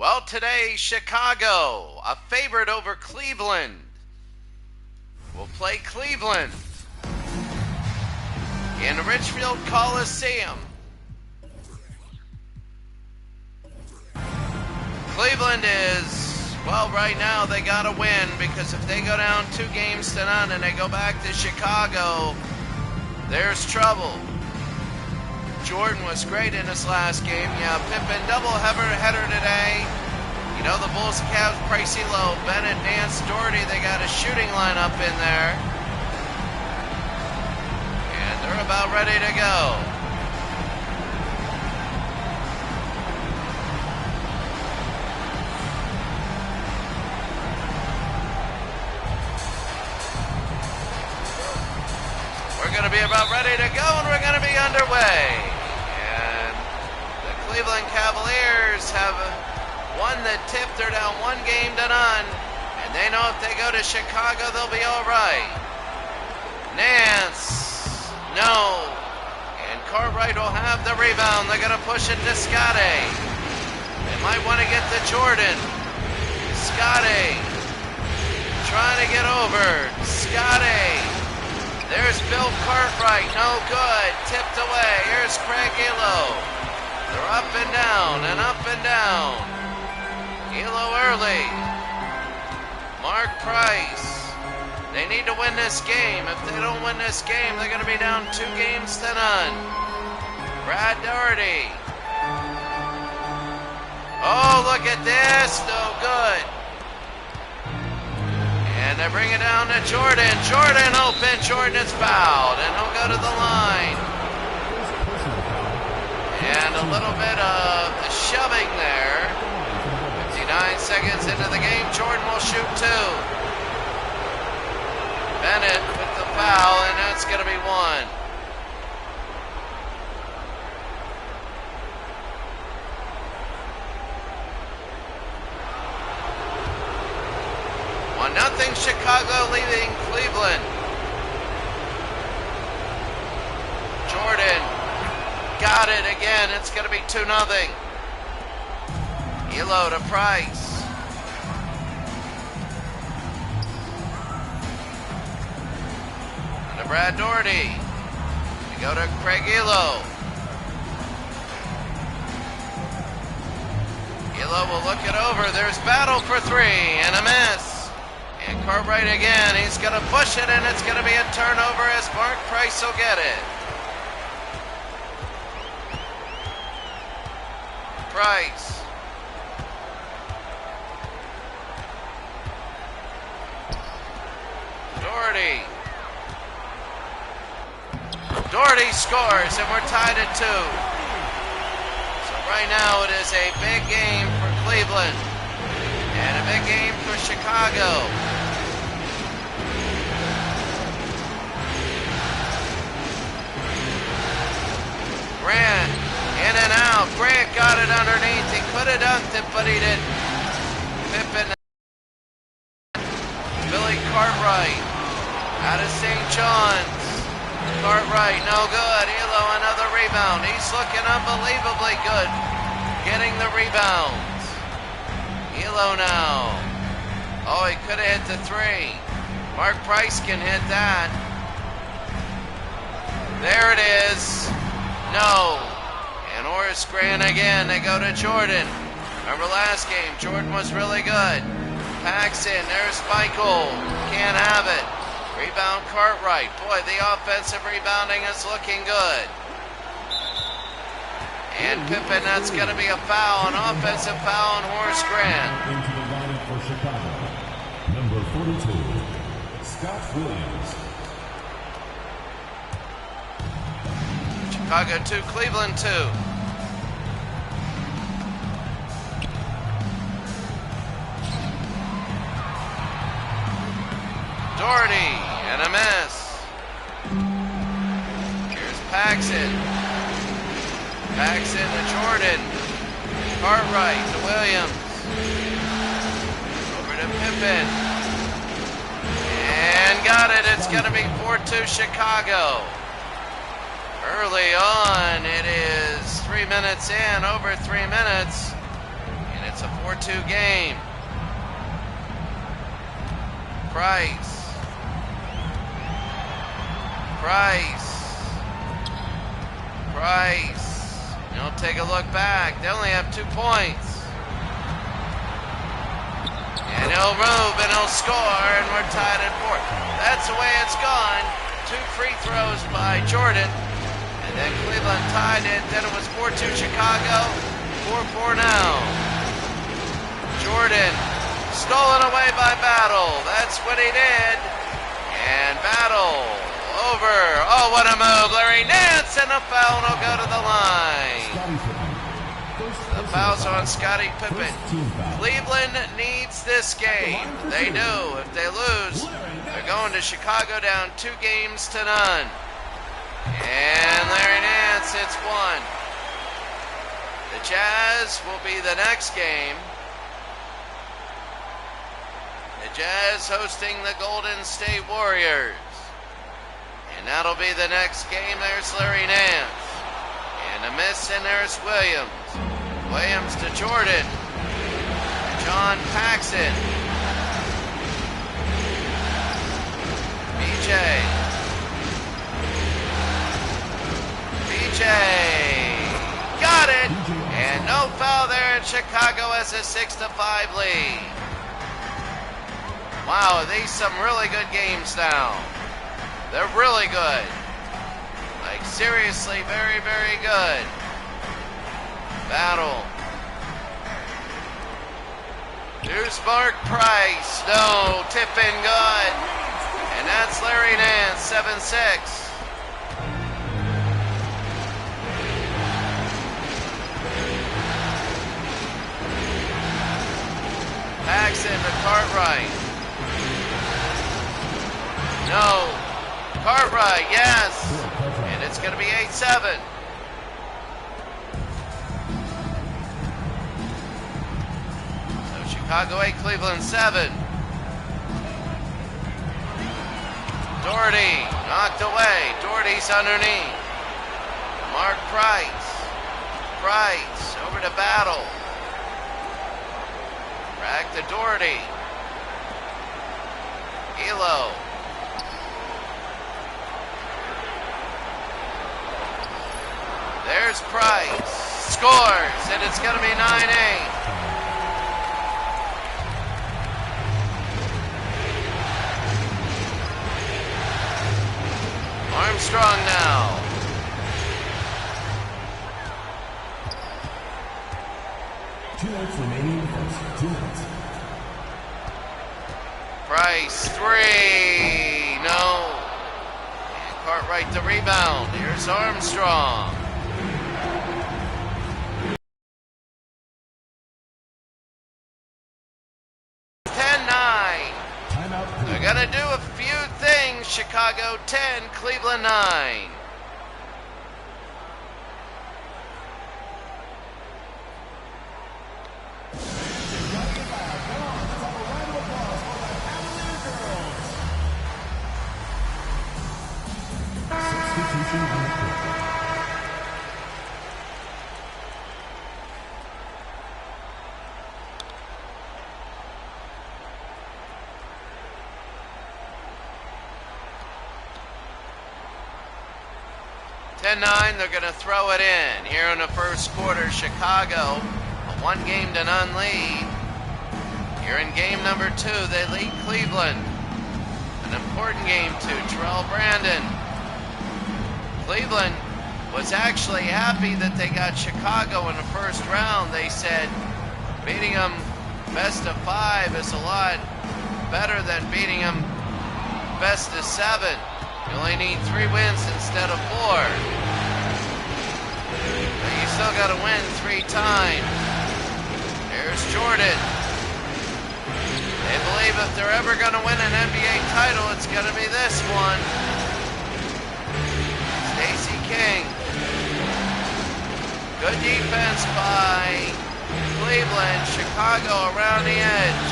Well, today, Chicago, a favorite over Cleveland. We'll play Cleveland in Richfield Coliseum. Cleveland is, well, right now they got to win, because if they go down 2-0 and they go back to Chicago, there's trouble. Jordan was great in his last game. Yeah, Pippen doubleheader today. You know, the Bulls, Cavs, pricey low. Bennett, Nance, Doherty, they got a shooting lineup in there. And they're about ready to go. We're going to be about ready to go, and we're going to be underway. And the Cleveland Cavaliers have won the tip. They're down 1-0, and they know if they go to Chicago, they'll be all right. Nance, no. And Cartwright will have the rebound. They're going to push it to Scotty. They might want to get to Jordan. Scotty trying to get over. Scotty. There's Bill Cartwright, no good, tipped away. Here's Craig Elo. They're up and down and up and down. Elo early. Mark Price. They need to win this game. If they don't win this game, they're going to be down 2-0. Brad Doherty. Oh, look at this, no good. And they bring it down to Jordan. Jordan open. Jordan is fouled, and he'll go to the line. And a little bit of shoving there. 59 seconds into the game. Jordan will shoot 2. Bennett with the foul, and that's going to be 1. Nothing. Chicago leading Cleveland. Jordan got it again. It's going to be 2-0. Elo to Price. And to Brad Doherty. We go to Craig Elo. Elo will look it over. There's battle for 3 and a miss. And Cartwright again, he's going to push it, and it's going to be a turnover as Mark Price will get it. Price. Doherty. Doherty scores, and we're tied at 2. So right now it is a big game for Cleveland. And a big game for Chicago. Grant, in and out. Grant got it underneath. He could have dunked it, but he didn't. Pippen. Billy Cartwright out of St. John's. Cartwright, no good. Elo, another rebound. He's looking unbelievably good, getting the rebounds. Elo now. Oh, he could have hit the 3. Mark Price can hit that. There it is. No. And Horace Grant again. They go to Jordan. Remember last game, Jordan was really good. Paxson, there's Michael. Can't have it. Rebound Cartwright. Boy, the offensive rebounding is looking good. And Pippen, that's going to be a foul, an offensive foul on Horace Grant. Into the lineup for Chicago, number 42, Scott Williams. Chicago 2, Cleveland 2. Doherty, and a miss. Here's Paxson. Paxson to Jordan. Cartwright to Williams. Over to Pippen. And got it. It's going to be 4-2 Chicago. Early on, it is 3 minutes in, over 3 minutes. And it's a 4-2 game. Price. He'll take a look back. They only have 2 points. And he'll move and he'll score, and we're tied at 4. That's the way it's gone. 2 free throws by Jordan. And then Cleveland tied it. Then it was 4-2 Chicago. 4-4 now. Jordan stolen away by Battle. That's what he did. And Battle over. Oh, what a move. Larry Nance, and a foul will go to the line. The foul's on Scottie Pippen. Cleveland needs this game. They do. If they lose, they're going to Chicago down 2 games to none. And Larry Nance hits 1. The Jazz will be the next game. The Jazz hosting the Golden State Warriors. And that'll be the next game. There's Larry Nance. And a miss, and there's Williams. Williams to Jordan. John Paxson. BJ. Got it. And no foul there, and Chicago has a 6-5 lead. Wow, these some really good games now. They're really good. Like, seriously, very, very good. Battle. Here's Mark Price. No, tip in good. And that's Larry Nance, 7-6. Paxson to Cartwright. No. Cartwright, yes. And it's going to be 8-7. So Chicago 8, Cleveland 7. Doherty knocked away. Doherty's underneath. Mark Price. Price over to Battle. Back to Doherty. Elo. There's Price. Scores, and it's going to be 9-8. Armstrong now. Two minutes remaining in the first. 2 minutes. Price, 3. No. And Cartwright the rebound. Here's Armstrong. They're going to do a few things. Chicago 10, Cleveland 9. Substitution on the court. They're going to throw it in. Here in the first quarter, Chicago, a 1-0 lead. Here in game number 2, they lead Cleveland. An important game too, Terrell Brandon. Cleveland was actually happy that they got Chicago in the first round. They said beating them best of 5 is a lot better than beating them best of 7. You only need 3 wins instead of 4. But you still got to win 3 times. There's Jordan. They believe if they're ever going to win an NBA title, it's going to be this one. Stacey King. Good defense by Cleveland. Chicago around the edge.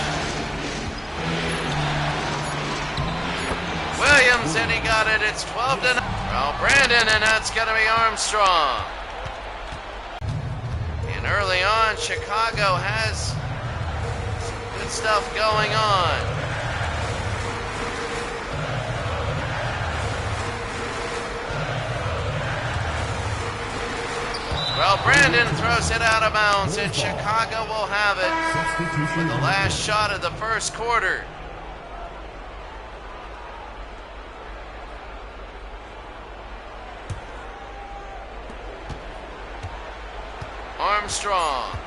Williams, and he got it. It's 12-9. Well, Brandon, and that's going to be Armstrong. And early on, Chicago has stuff going on. Well, Brandon throws it out of bounds, and Chicago will have it for the last shot of the first quarter. Armstrong.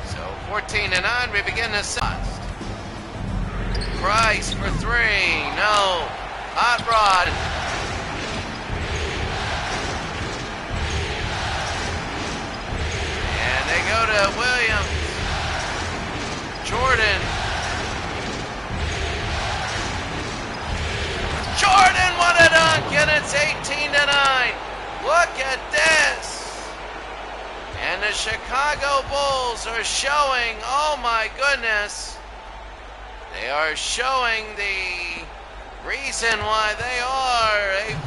So 14-9, we begin the second. Price for three, no. Hot Rod. And they go to Williams. Jordan. Jordan, what a dunk, and it's 18-9. Look at this. And the Chicago Bulls are showing, oh my goodness, they are showing the reason why they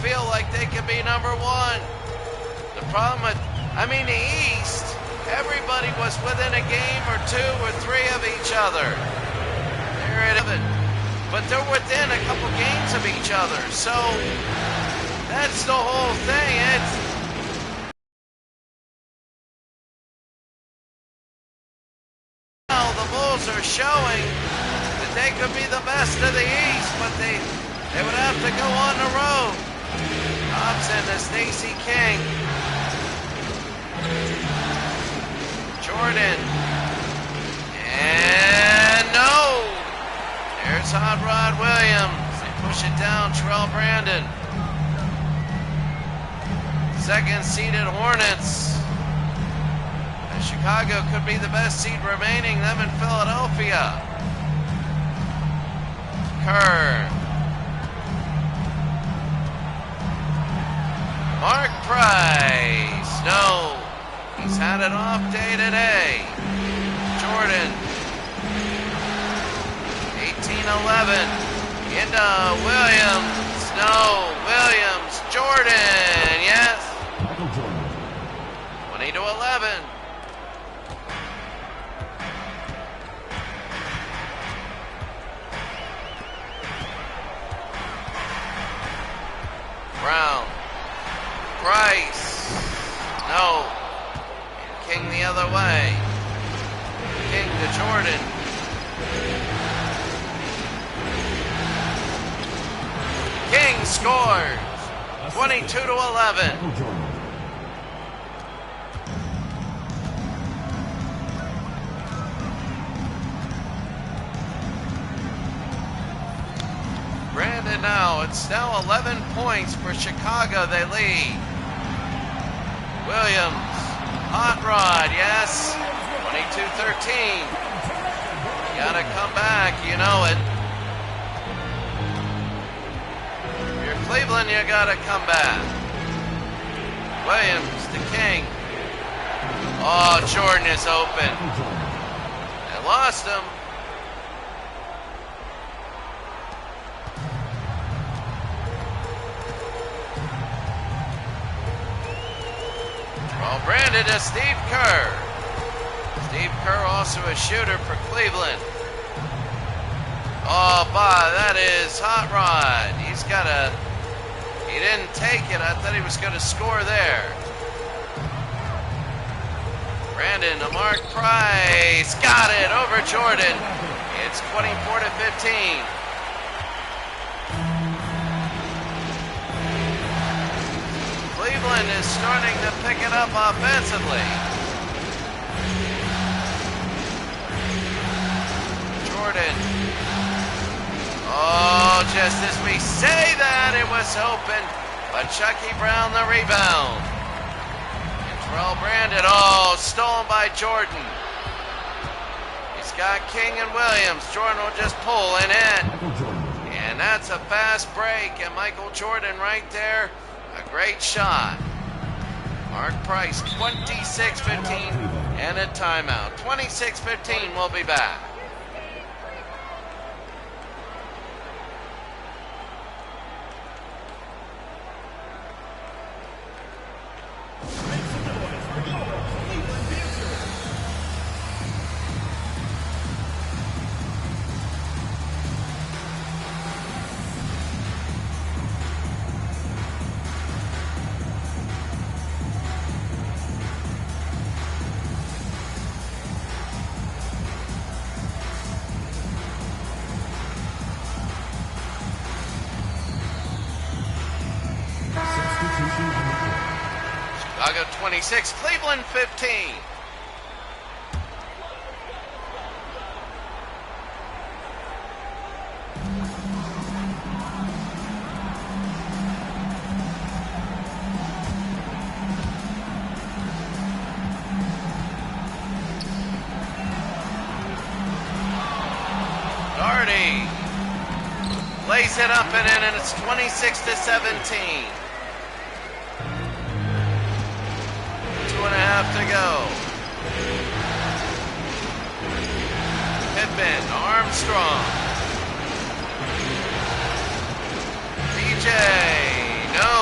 feel like they could be number one. The problem with, the East, everybody was within a game or two or three of each other. There it is. But they're within a couple games of each other. So that's the whole thing. The Bulls are showing that they could be the best of the East, but they would have to go on the road. Thompson to Stacey King. Jordan. And no! There's Hot Rod Williams. They push it down, Terrell Brandon. Second seeded Hornets. Chicago could be the best seed remaining, them in Philadelphia. Kerr. Mark Price. No. He's had an off day today. Jordan. 18-11. Into Williams. No. Williams. Jordan. Yes. 20-11. Brown. Price. No. And King the other way. King to Jordan. King scores. 22-11. Brandon now. It's now 11 points for Chicago. They lead. Williams. Hot Rod. Yes. 22-13. You gotta come back. You know it. If you're Cleveland, you gotta come back. Williams to King. Oh, Jordan is open. They lost him. Well, Brandon to Steve Kerr. Steve Kerr also a shooter for Cleveland. Oh, that is Hot Rod. He didn't take it. I thought he was going to score there. Brandon to Mark Price. Got it over Jordan. It's 24-15. Cleveland is starting to pick it up offensively. Jordan. Oh, just as we say that, it was open, but Chucky Brown the rebound. And Well, Brandon, oh, stolen by Jordan. He's got King and Williams. Jordan will just pull and in. And that's a fast break. And Michael Jordan right there, a great shot. Mark Price, 26-15 and a timeout. 26-15, we'll be back. Chicago 26, Cleveland 15. Darty lays it up and in, and it's 26-17. 2.5 to go. Pippen, Armstrong. BJ, no.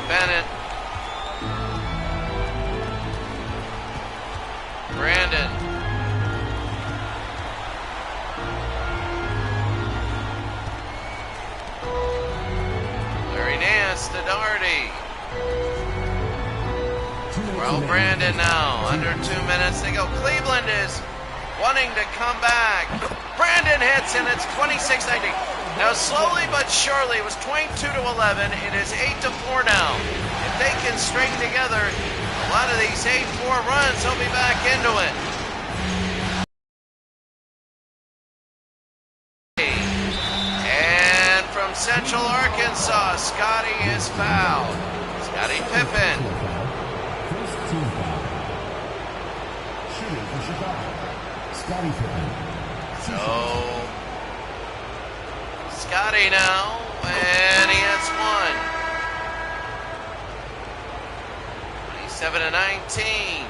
Bennett. Brandon. Larry Nance to Darty. Well, Brandon now, under 2 minutes to go. Cleveland is wanting to come back. Brandon hits, and it's 26-19. Now, slowly but surely, it was 22-11. It is 8-4 now. If they can string together a lot of these 8-4 runs, they'll be back into it. And from Central Arkansas, Scotty is fouled. Scotty Pippen. So, Scotty now, and he hits one. 27-19.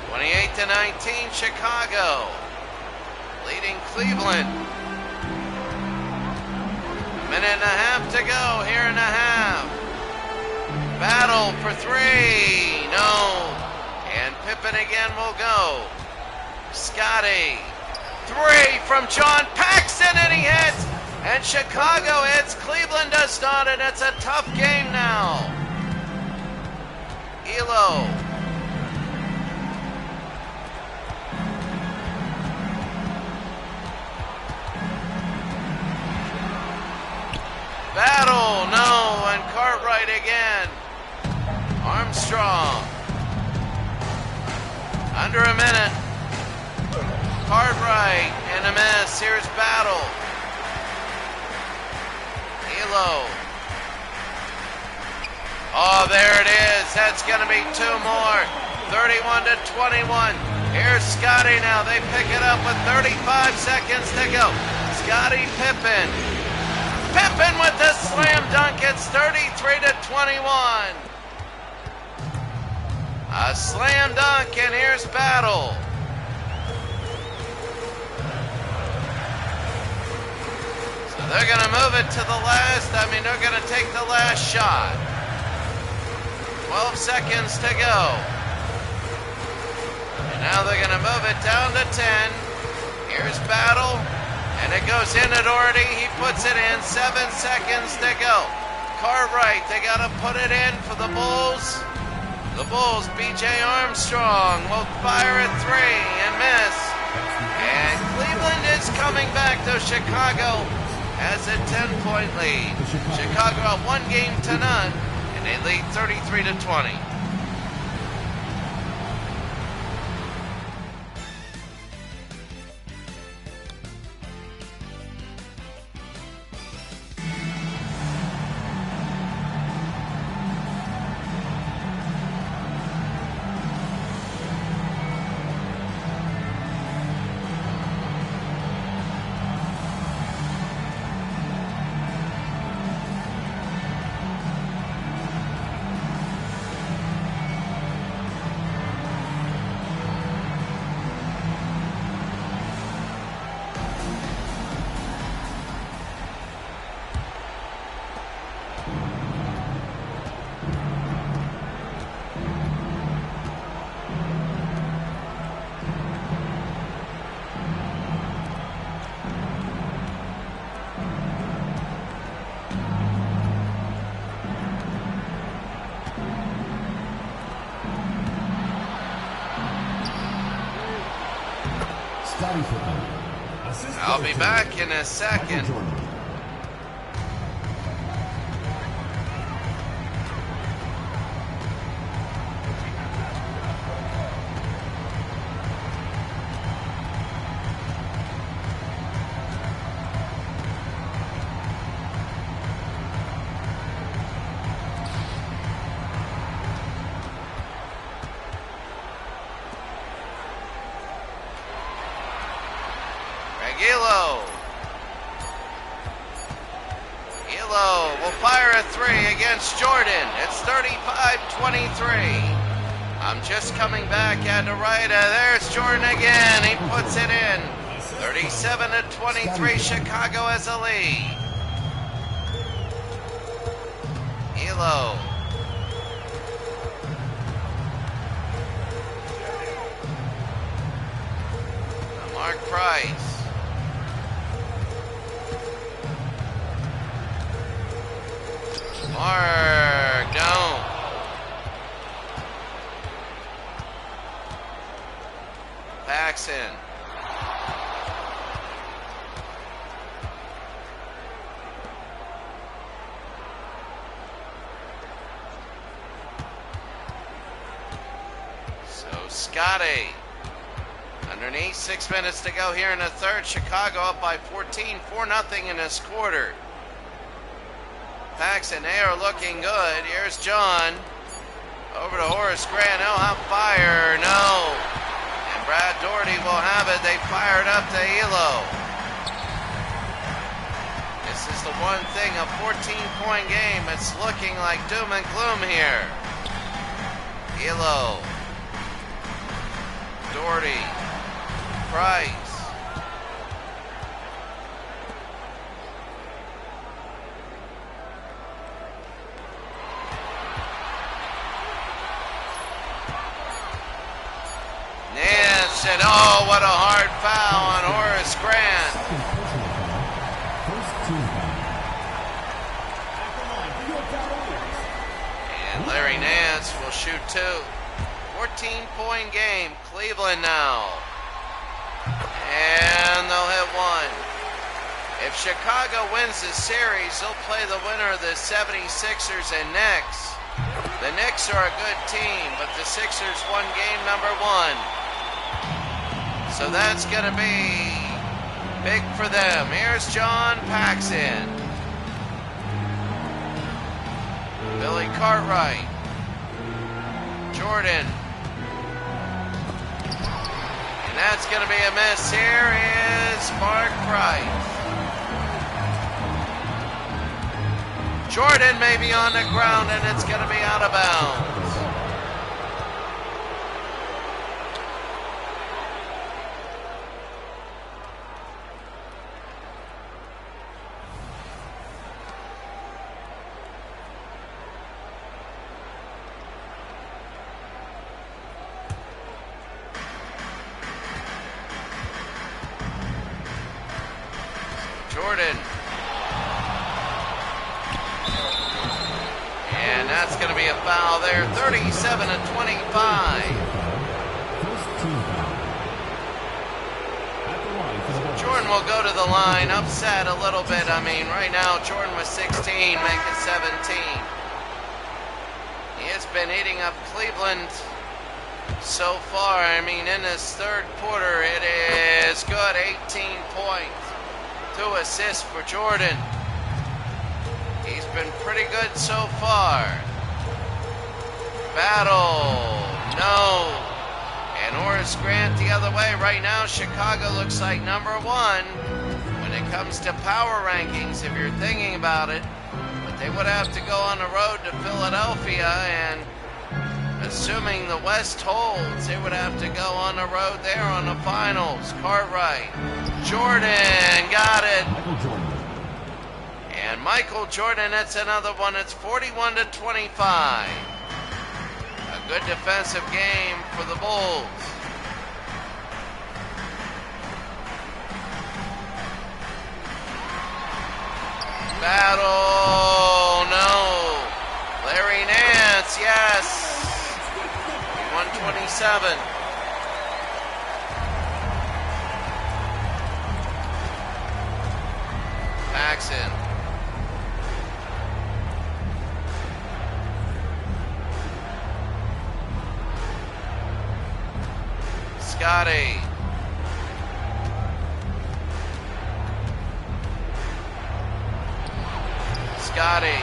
28-19, Chicago. Leading Cleveland. A minute and a half to go, here and a half. Battle for three, no. And Pippen again will go. Scotty, three from John Paxson, and he hits. And Chicago hits, Cleveland does not, and it's a tough game now. Elo. Battle, no, and Cartwright again. Armstrong. Under a minute. Cartwright and a miss. Here's Battle. Elo. Oh, there it is. That's going to be two more. 31-21. Here's Scotty now. They pick it up with 35 seconds to go. Scotty Pippen. Pippen with the slam dunk. It's 33-21. A slam dunk, and here's Battle. So they're going to move it to the last. They're going to take the last shot. 12 seconds to go. And now they're going to move it down to 10. Here's Battle. And it goes into Doherty. He puts it in. 7 seconds to go. Cartwright, they got to put it in for the Bulls. The Bulls, B.J. Armstrong will fire at three and miss. And Cleveland is coming back to Chicago has a 10-point lead. Chicago up 1-0, and they lead 33-20. Scotty Pippen. Assist I'll be coach, back in a Michael second. Jordan. Elo will fire a three against Jordan. It's 35-23. I'm just coming back at the right. There's Jordan again. He puts it in. 37-23. Chicago has a lead. Elo. Mark Price. Mark, down. Paxson. So Scotty. Underneath, 6 minutes to go here in the third. Chicago up by 14, 4-0 in this quarter. Paxson, they are looking good. Here's John. Over to Horace Grant. He'll have fire. No. And Brad Doherty will have it. They fired up to Elo. This is the one thing, a 14-point game. It's looking like doom and gloom here. Elo. Doherty. Price. Said, oh, what a hard foul on Horace Grant. And Larry Nance will shoot two. 14-point game, Cleveland now. And they'll hit one. If Chicago wins this series, they'll play the winner of the 76ers and Knicks. The Knicks are a good team, but the Sixers won game number one. So that's going to be big for them. Here's John Paxson. Billy Cartwright. Jordan. And that's going to be a miss. Here is Mark Price. Jordan may be on the ground and it's going to be out of bounds. Jordan. And that's going to be a foul there. 37-25. Jordan will go to the line, upset a little bit. I mean, right now, Jordan was 16, making 17. He has been eating up Cleveland so far. I mean, in this third quarter, it is good. 18 points. 2 assists for Jordan. He's been pretty good so far. Battle. No. And Horace Grant the other way. Right now, Chicago looks like number one when it comes to power rankings, if you're thinking about it. But they would have to go on the road to Philadelphia, and assuming the West holds, they would have to go on the road there on the finals. Cartwright. Jordan got it. And Michael Jordan, that's another one. It's 41-25. A good defensive game for the Bulls. Battle, no. Larry Nance, yes. 127. Paxson. Scotty. Scotty.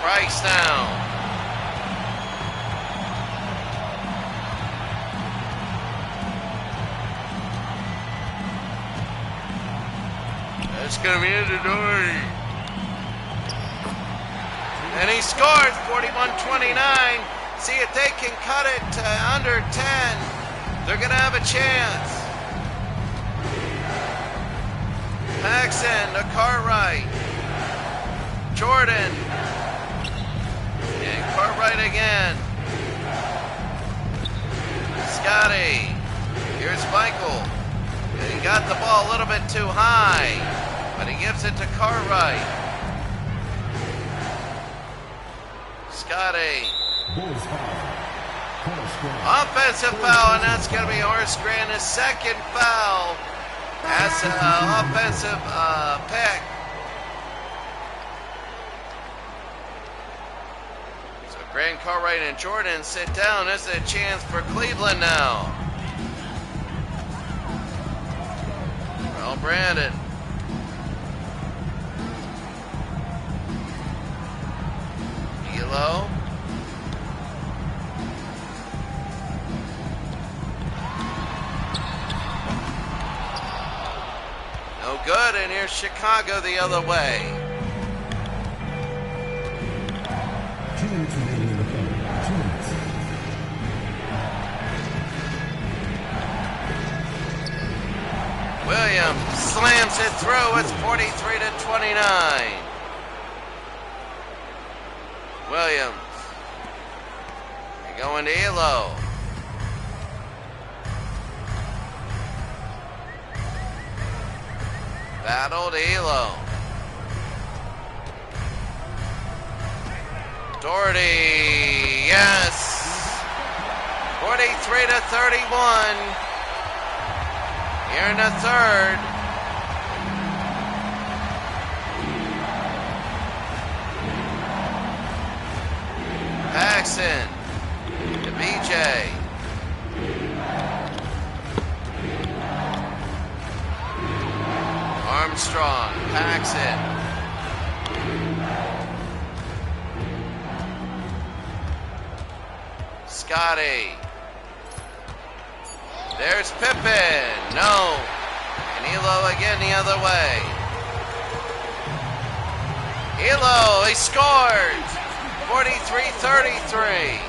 Price down. That's going to be it, Dory. And he scores 41-29. See if they can cut it to under 10. They're going to have a chance. Paxson to Cartwright. Jordan. And Cartwright again. Scotty. Here's Michael. And he got the ball a little bit too high, but he gives it to Cartwright. Scotty. Offensive foul, and that's going to be Horsgren, his second foul as an offensive pick. So Grant, Cartwright, and Jordan sit down. This is a chance for Cleveland now. Well, Brandon. Elo. No good, and here's Chicago the other way. 2 minutes remaining in the third. 2 minutes. Williams slams it through. It's 43-29. Williams. They're going to Elo. Battle to Elo. Doherty, yes. 43-31. Here in the third. Paxson to BJ. Armstrong, Paxson. Scotty. There's Pippen. No. And Elo again the other way. Elo, he scored. 43-33.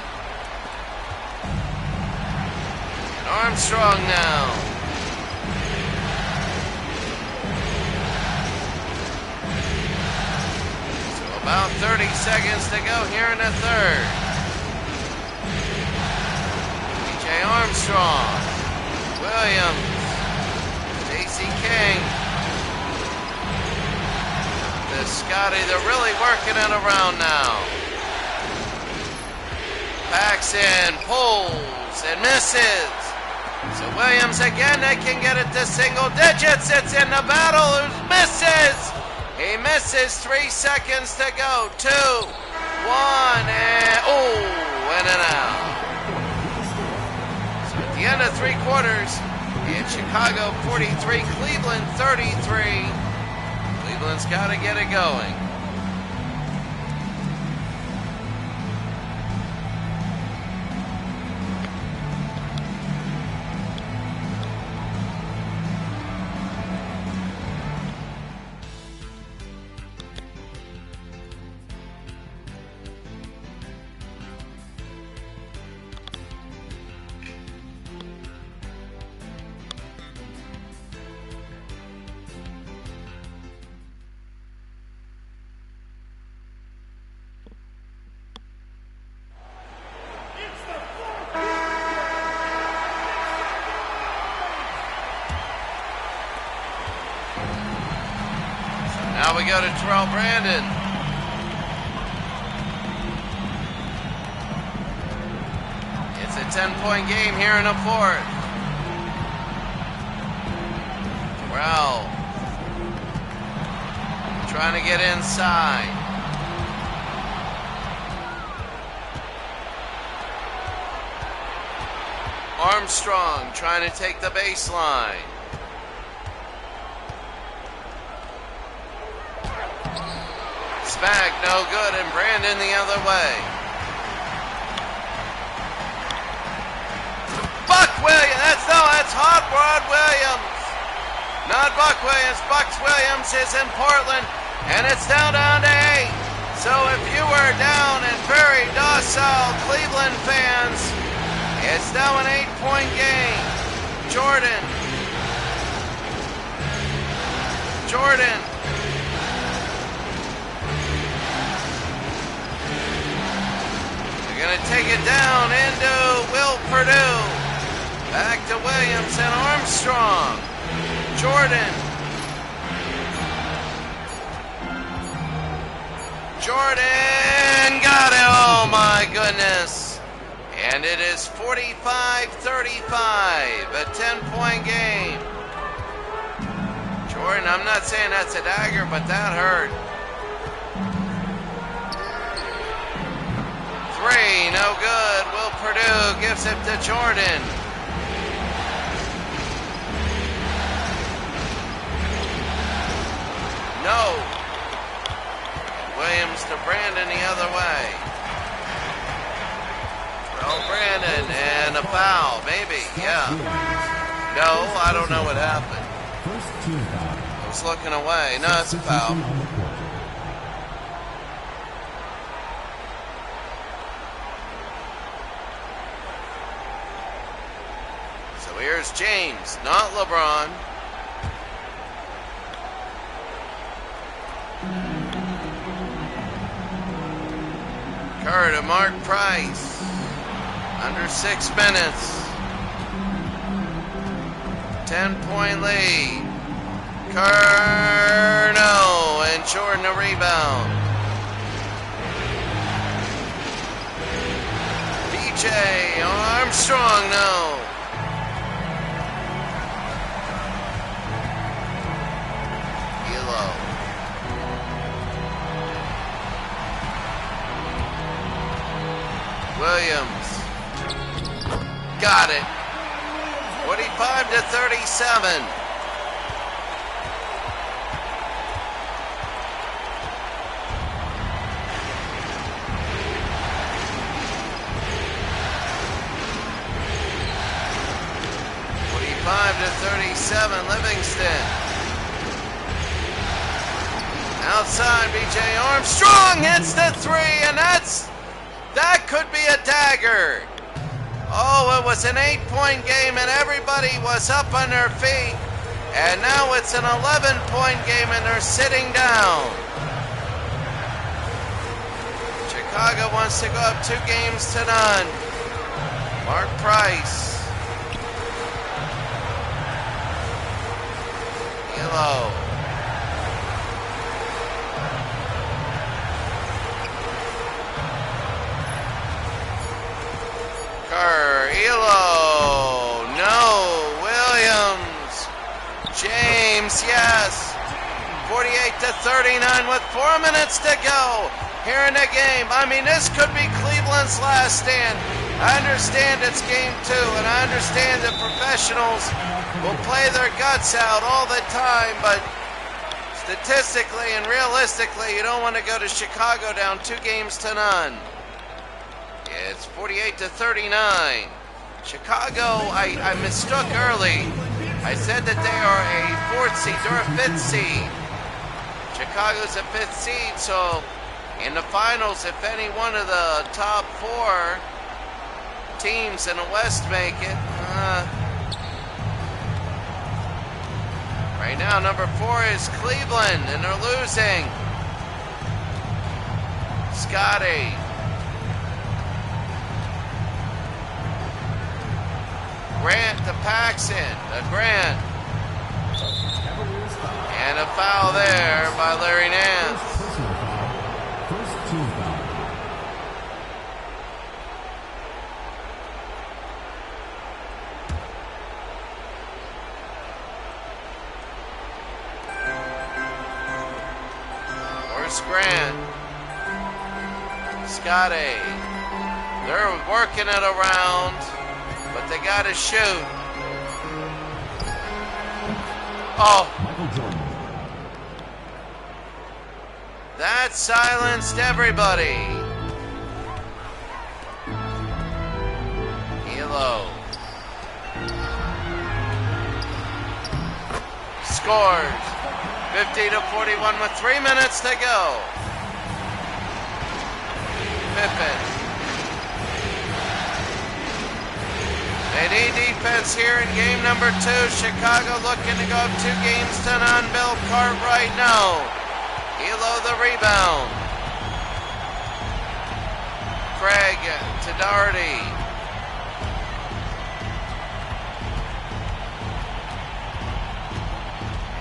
And Armstrong now. So about 30 seconds to go here in the third. BJ Armstrong. Williams. Stacey King. The Scotty, they're really working it around now. Paxson pulls and misses. So Williams again, they can get it to single digits. It's in the battle. It misses. He misses. 3 seconds to go. 2, 1, and in and out. So at the end of 3 quarters, in Chicago 43, Cleveland 33. Cleveland's got to get it going. Now we go to Terrell Brandon. It's a 10-point game here in the fourth. Terrell. trying to get inside. Armstrong trying to take the baseline. Smack, no good, and Brandon the other way. Buck Williams, that's Hot Rod Williams. Not Buck Williams, Buck Williams is in Portland, and it's now down to 8. So if you were down and very docile Cleveland fans, it's now an 8-point game. Jordan. They're going to take it down into Will Perdue. Back to Williams and Armstrong. Jordan got it. Oh my goodness. And it is 45-35, a 10-point game. Jordan, I'm not saying that's a dagger, but that hurt. 3, no good. Will Perdue gives it to Jordan. No. Williams to Brandon the other way. Oh, Brandon, and a foul, maybe, yeah. No, I don't know what happened. I was looking away. No, it's a foul. So here's James, not LeBron. Kerr to Mark Price. Under 6 minutes. 10-point lead. Kerr, no, and Jordan a rebound. BJ Armstrong, no. Elo. Williams. Got it. 45-37. Livingston. Outside, BJ Armstrong hits the 3, and that could be a dagger. Oh, it was an 8-point game, and everybody was up on their feet. And now it's an 11-point game, and they're sitting down. Chicago wants to go up 2-0. Mark Price. Elo. Kerr, Elo, no, Williams, James, yes, 48-39 with 4 minutes to go here in the game. I mean, this could be Cleveland's last stand. I understand it's game 2, and I understand that professionals will play their guts out all the time, but statistically and realistically, you don't want to go to Chicago down 2-0. It's 48-39. Chicago, I mistook early. I said that they are a 4th seed. They're a 5th seed. Chicago's a 5th seed, so in the finals, if any one of the top 4 teams in the West make it, right now, number 4 is Cleveland, and they're losing. Scotty. Grant to Paxson, Grant. And a foul there by Larry Nance. loose. Grant. Scotty. They're working it around, but they got to shoot. Oh. That silenced everybody. Elo. Scores. 50-41 with 3 minutes to go. Pippen. They need defense here in game number 2. Chicago looking to go up 2 games to none. Bill Cartwright, no. Elo the rebound. Craig to Doherty.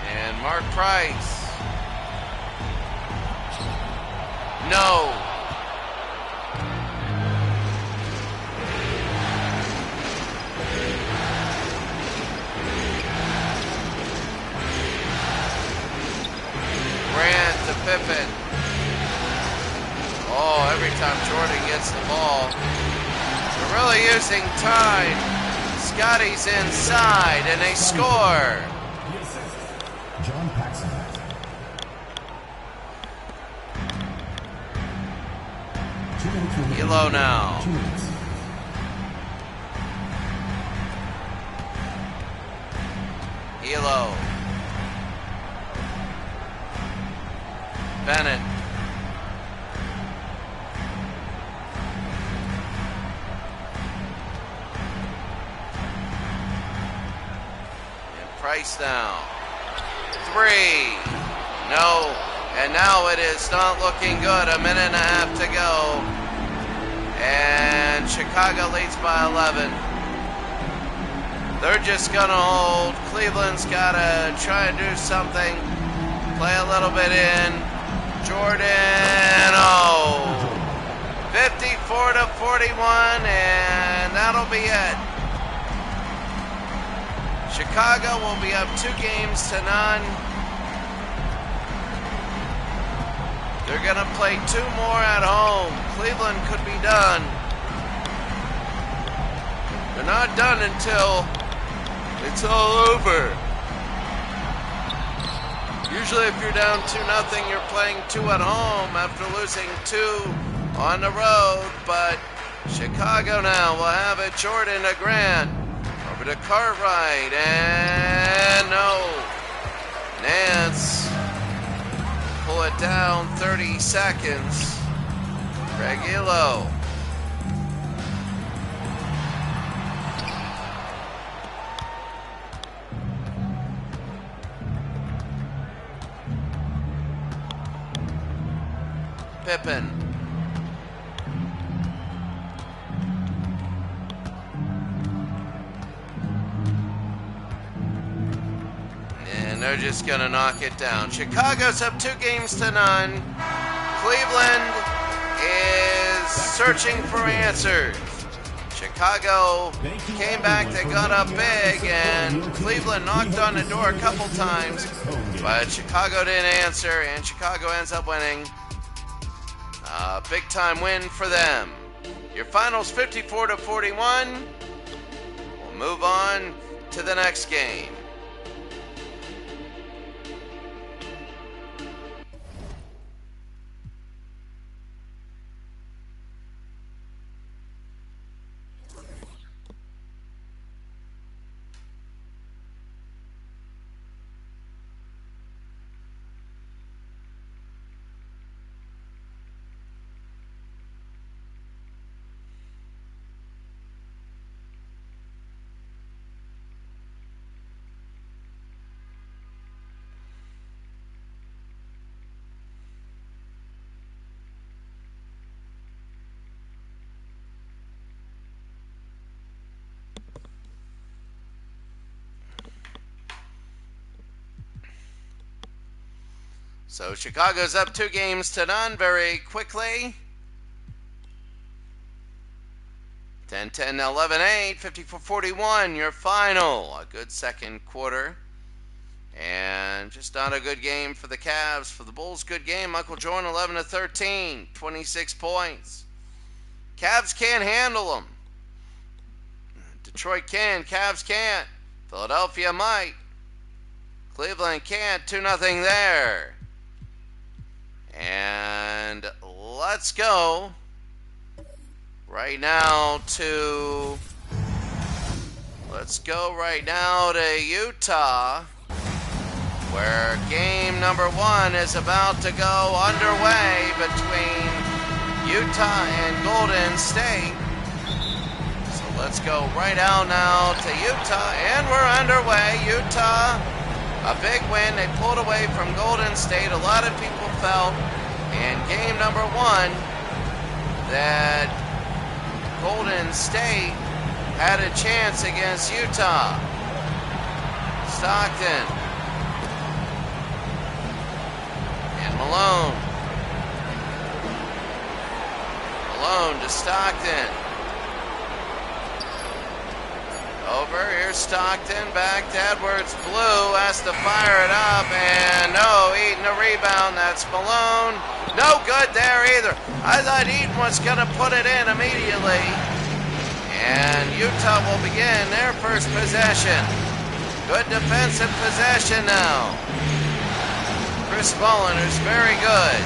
And Mark Price. No. Grant to Pippen. Oh, every time Jordan gets the ball. They're really using time. Scotty's inside and they score. John Paxson. Elo now. 2 minutes. Elo. Bennett. And Price now. 3. No. And now it is not looking good. A minute and a half to go. And Chicago leads by 11. They're just going to hold. Cleveland's got to try and do something. Play a little bit in. Jordan, oh, 54-41, and that'll be it. Chicago will be up 2 games to none. They're going to play 2 more at home. Cleveland could be done. They're not done until it's all over. Usually if you're down 2-0, you're playing 2 at home after losing 2 on the road. But Chicago now will have it. Jordan to Grant. Over to Cartwright. And no. Nance. Pull it down 30 seconds. Craig Elo. Pippen. And they're just going to knock it down. Chicago's up 2 games to none. Cleveland is searching for answers. Chicago came back, they got up big, and Cleveland knocked on the door a couple times, but Chicago didn't answer, and Chicago ends up winning. Big time win for them. Your finals 54-41. We'll move on to the next game. So Chicago's up 2 games to none very quickly. 10-10, 11-8, 54-41, your final. A good second quarter. And just not a good game for the Cavs. For the Bulls, good game. Michael Jordan, 11 of 13, 26 points. Cavs can't handle them. Detroit can, Cavs can't. Philadelphia might. Cleveland can't. 2-0 there. And let's go right now to Utah, where game number 1 is about to go underway between Utah and Golden State. So let's go right out now to Utah, and we're underway. Utah, a big win. They pulled away from Golden State. A lot of people felt in game number 1 that Golden State had a chance against Utah. Stockton and Malone. Malone to Stockton. Over, here's Stockton, back to Edwards. Blue has to fire it up, and no, Eaton a rebound. That's Malone. No good there either. I thought Eaton was going to put it in immediately. And Utah will begin their first possession. Good defensive possession now. Chris Mullen is very good.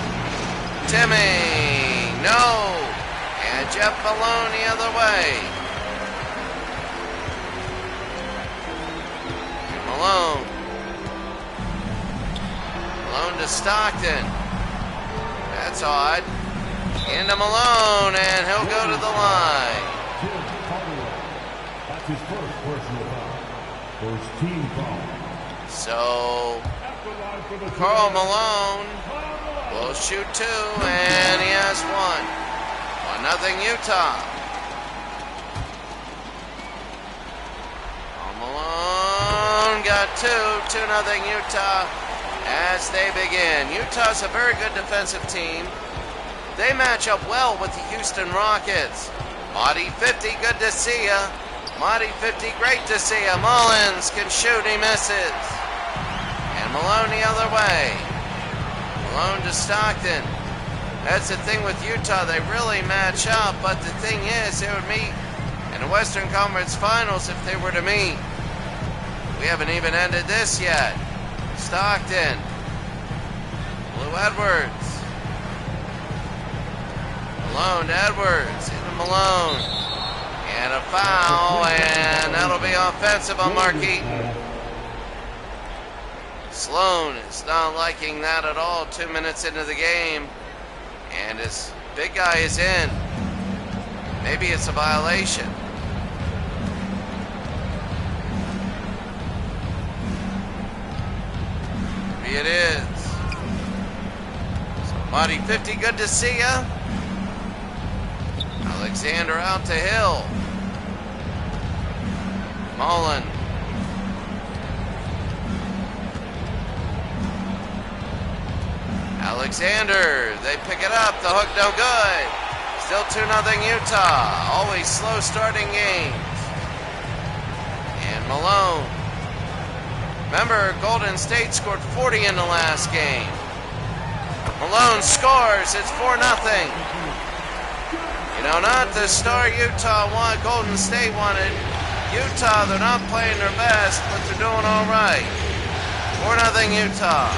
Timmy, no. And Jeff Malone the other way. Malone. Malone to Stockton. That's odd. Into Malone, and he'll go to the line. That's his first personal foul. First team foul. So, Karl Malone will shoot 2, and he has 1. 1-0 Utah. Karl Malone got 2. 2-0 Utah as they begin. Utah's a very good defensive team. They match up well with the Houston Rockets. Marty 50, good to see ya. Marty 50, great to see ya. Mullins can shoot, he misses. And Malone the other way. Malone to Stockton. That's the thing with Utah, they really match up, but the thing is, they would meet in the Western Conference Finals if they were to meet. We haven't even ended this yet. Stockton. Blue Edwards. Malone to Edwards. Into Malone. And a foul, and that'll be offensive on Mark Eaton. Sloan is not liking that at all. 2 minutes into the game, and his big guy is in. Maybe it's a violation. Maybe it is. So Marty 50, good to see ya. Alexander out to Hill. Mullen. Alexander, they pick it up, the hook no good. Still 2-0 Utah. Always slow starting games. And Malone. Remember, Golden State scored 40 in the last game. Malone scores, it's 4-0. You know, not the star Utah Golden State wanted. Utah, they're not playing their best, but they're doing all right. 4-0 Utah.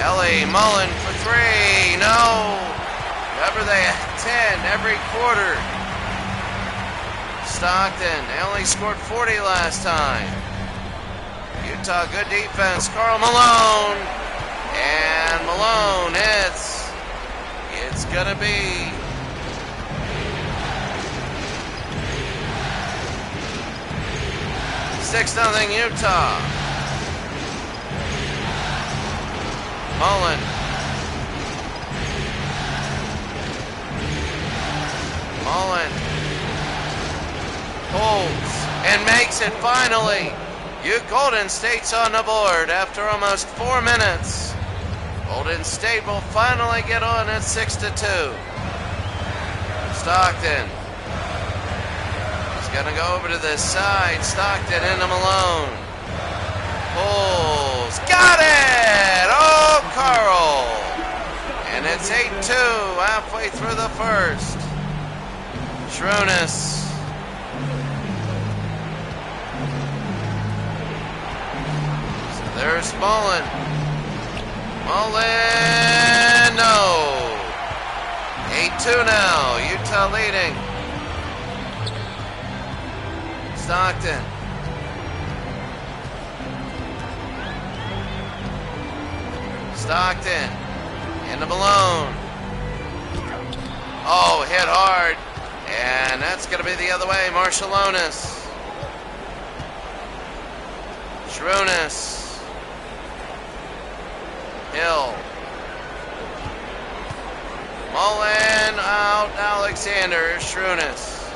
Ellie, Mullen for 3. No. Remember, they had 10 every quarter. Stockton, they only scored 40 last time. Utah, good defense. Karl Malone. And Malone hits. It's going to be 6-0 Utah. Mullen. Mullen holds and makes it finally. Golden State's on the board after almost 4 minutes. Golden State will finally get on at 6-2. Stockton. He's going to go over to this side. Stockton into Malone. Pulls. It's 8-2 halfway through the first. Shrunis. So there's Mullen. Mullen, no. 8-2 now. Utah leading. Stockton. Stockton. Into Malone. Oh, hit hard. And that's going to be the other way. Marshallonis. Shrunis. Hill. Mullen out. Alexander. Shrunis.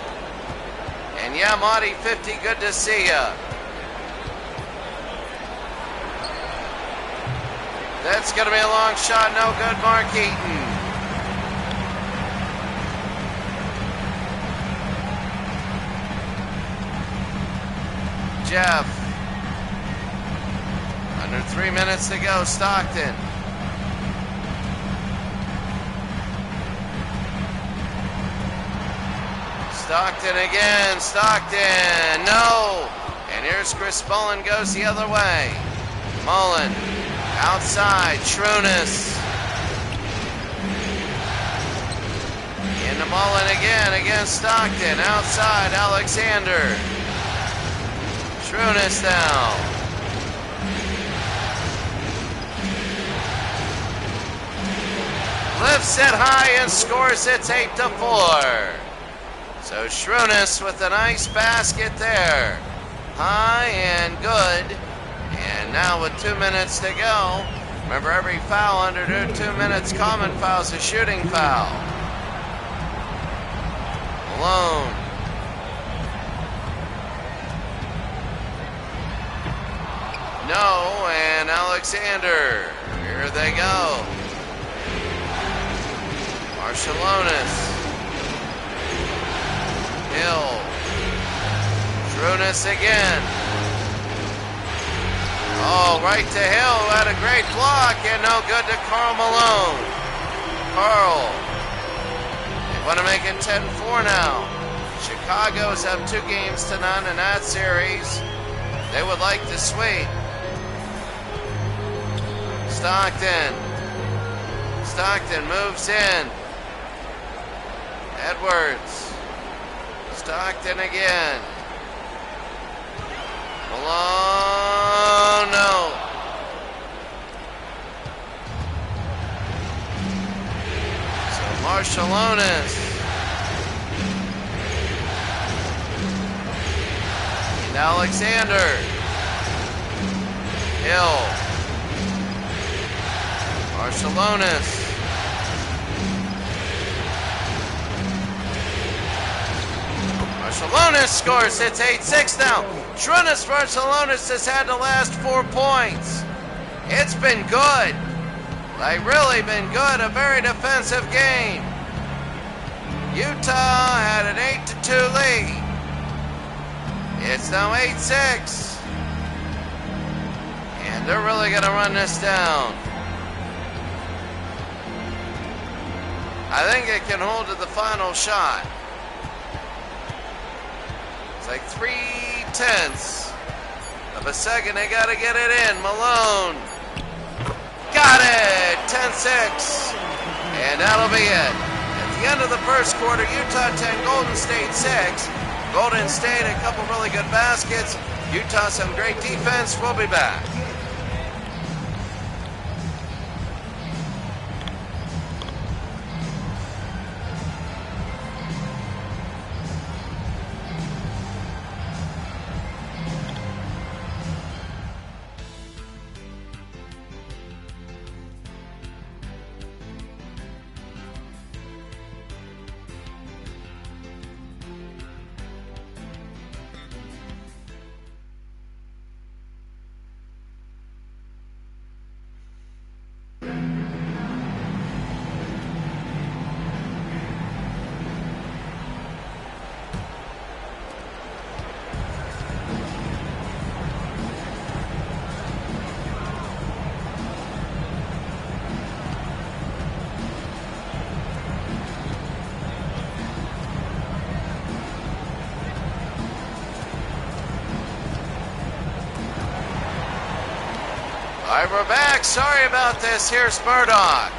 And yeah, Monty, 50, good to see ya. That's going to be a long shot. No good, Mark Eaton. Jeff. Under 3 minutes to go. Stockton. Stockton again. Stockton. No. And here's Chris Mullen, goes the other way. Mullen. Outside. Shrunis. Into Mullen again against Stockton. Outside. Alexander. Shrunis now. Lifts it high and scores. It's 8-4. So Shrunis with a nice basket there. High and good. And now with 2 minutes to go. Remember, every foul under 2 minutes, common foul, is a shooting foul. Malone. No, and Alexander. Here they go. Marshallonis. Hill. Shrunis again. Oh, right to Hill, who had a great block, and no good to Karl Malone. Karl. They want to make it 10-4 now. Chicago's up 2 games to none in that series. They would like to sweep. Stockton. Stockton moves in. Edwards. Stockton again. Malone, no. So Marshallonis. And Alexander. Hill. Marshallonis. Marshallonis scores. It's 8-6 now. Shrunis Marshallonis has had the last 4 points. It's been good. Like, really been good. A very defensive game. Utah had an 8-2 lead. It's now 8-6. And they're really going to run this down. I think it can hold to the final shot. It's like 3/10 of a second. They got to get it in. Malone. Got it. 10-6. And that'll be it. At the end of the first quarter, Utah 10, Golden State 6. Golden State, a couple really good baskets. Utah, some great defense. We'll be back. All right, we're back. Sorry about this. Here's Murdoch.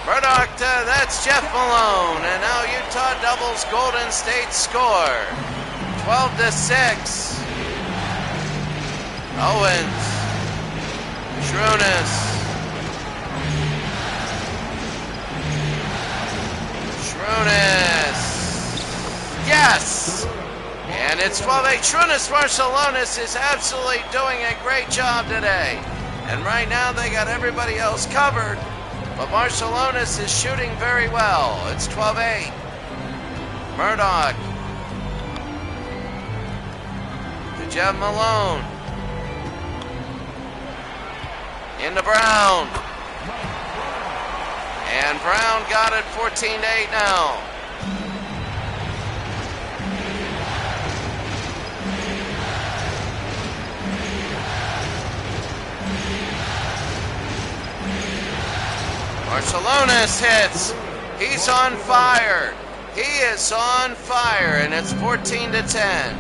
Murdoch, that's Jeff Malone. And now Utah doubles Golden State score. 12-6. Owens. Shrunis. Yes! And it's 12-8. Shrunis Marciulionis is absolutely doing a great job today. And right now they got everybody else covered. But Marciulionis is shooting very well. It's 12-8. Murdoch. To Jeff Malone. Into Brown. And Brown got it 14-8 now. Marciulionis hits. He's on fire. He is on fire, and it's 14-10.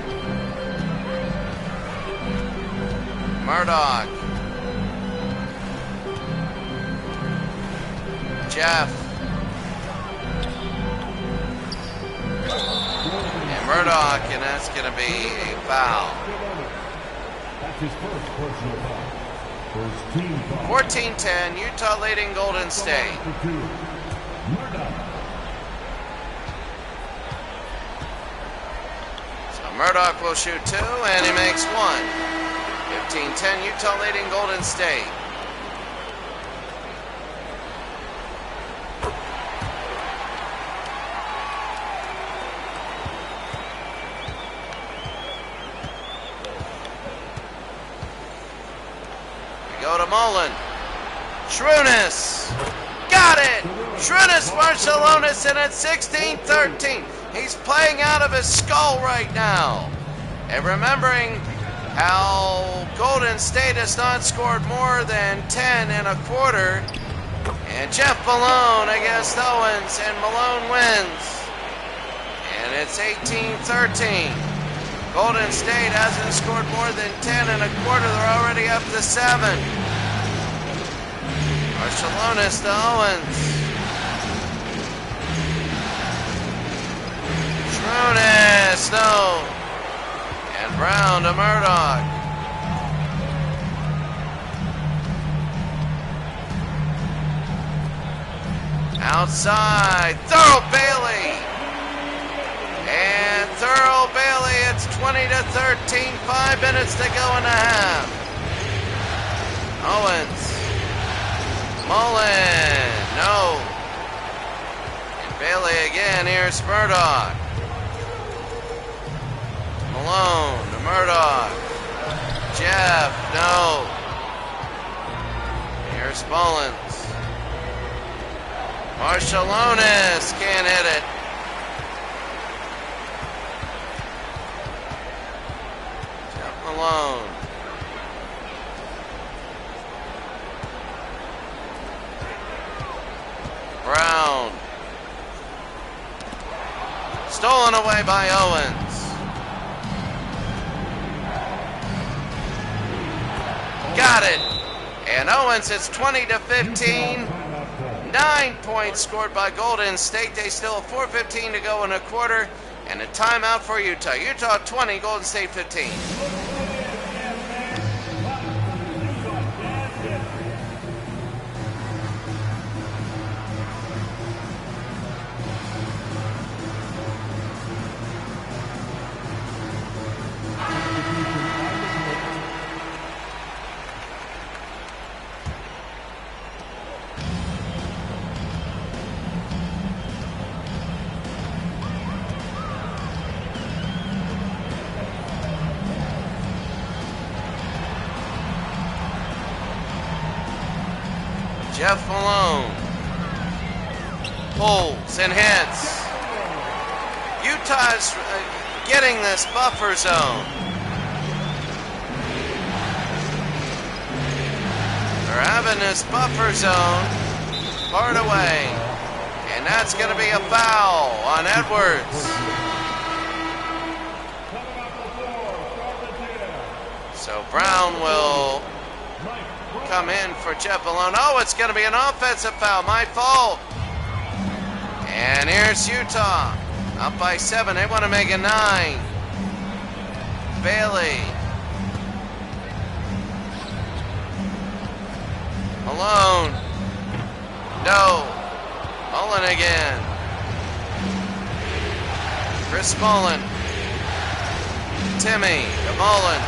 Murdoch. Jeff. And Murdoch, and that's going to be a foul. That's his first personal foul. First team foul. 14-10, Utah leading Golden State. So Murdoch will shoot 2, and he makes 1. 15-10, Utah leading Golden State. Go to Mullen. Shrunis. Got it! Shrunis Marciulionis, and it's 16-13. He's playing out of his skull right now. And remembering how Golden State has not scored more than 10 in a quarter. And Jeff Malone against Owens, and Malone wins. And it's 18-13. Golden State hasn't scored more than 10 in a quarter. They're already up to 7. Marciulionis to Owens. Shrunis, no. And Brown to Murdoch. Outside, Thurl Bailey. And Thurl Bailey, it's 20-13, 5 minutes to go in the half. Owens. Mullen, no. And Bailey again, here's Murdoch. Malone to Murdoch. Jeff, no. Here's Mullins. Marciulionis can't hit it. Malone. Brown. Stolen away by Owens. Got it. And Owens, it's 20-15. 9 points scored by Golden State. They still have 4:15 to go in a quarter. And a timeout for Utah. Utah 20, Golden State 15. Jeff Malone pulls and hits. Utah's getting this buffer zone. They're having this buffer zone part away. And that's going to be a foul on Edwards. So Brown will come in for Jeff Malone. Oh, it's going to be an offensive foul. My fault. And here's Utah. Up by 7. They want to make it 9. Bailey. Malone. No. Mullen again. Chris Mullen. Timmy to Mullen.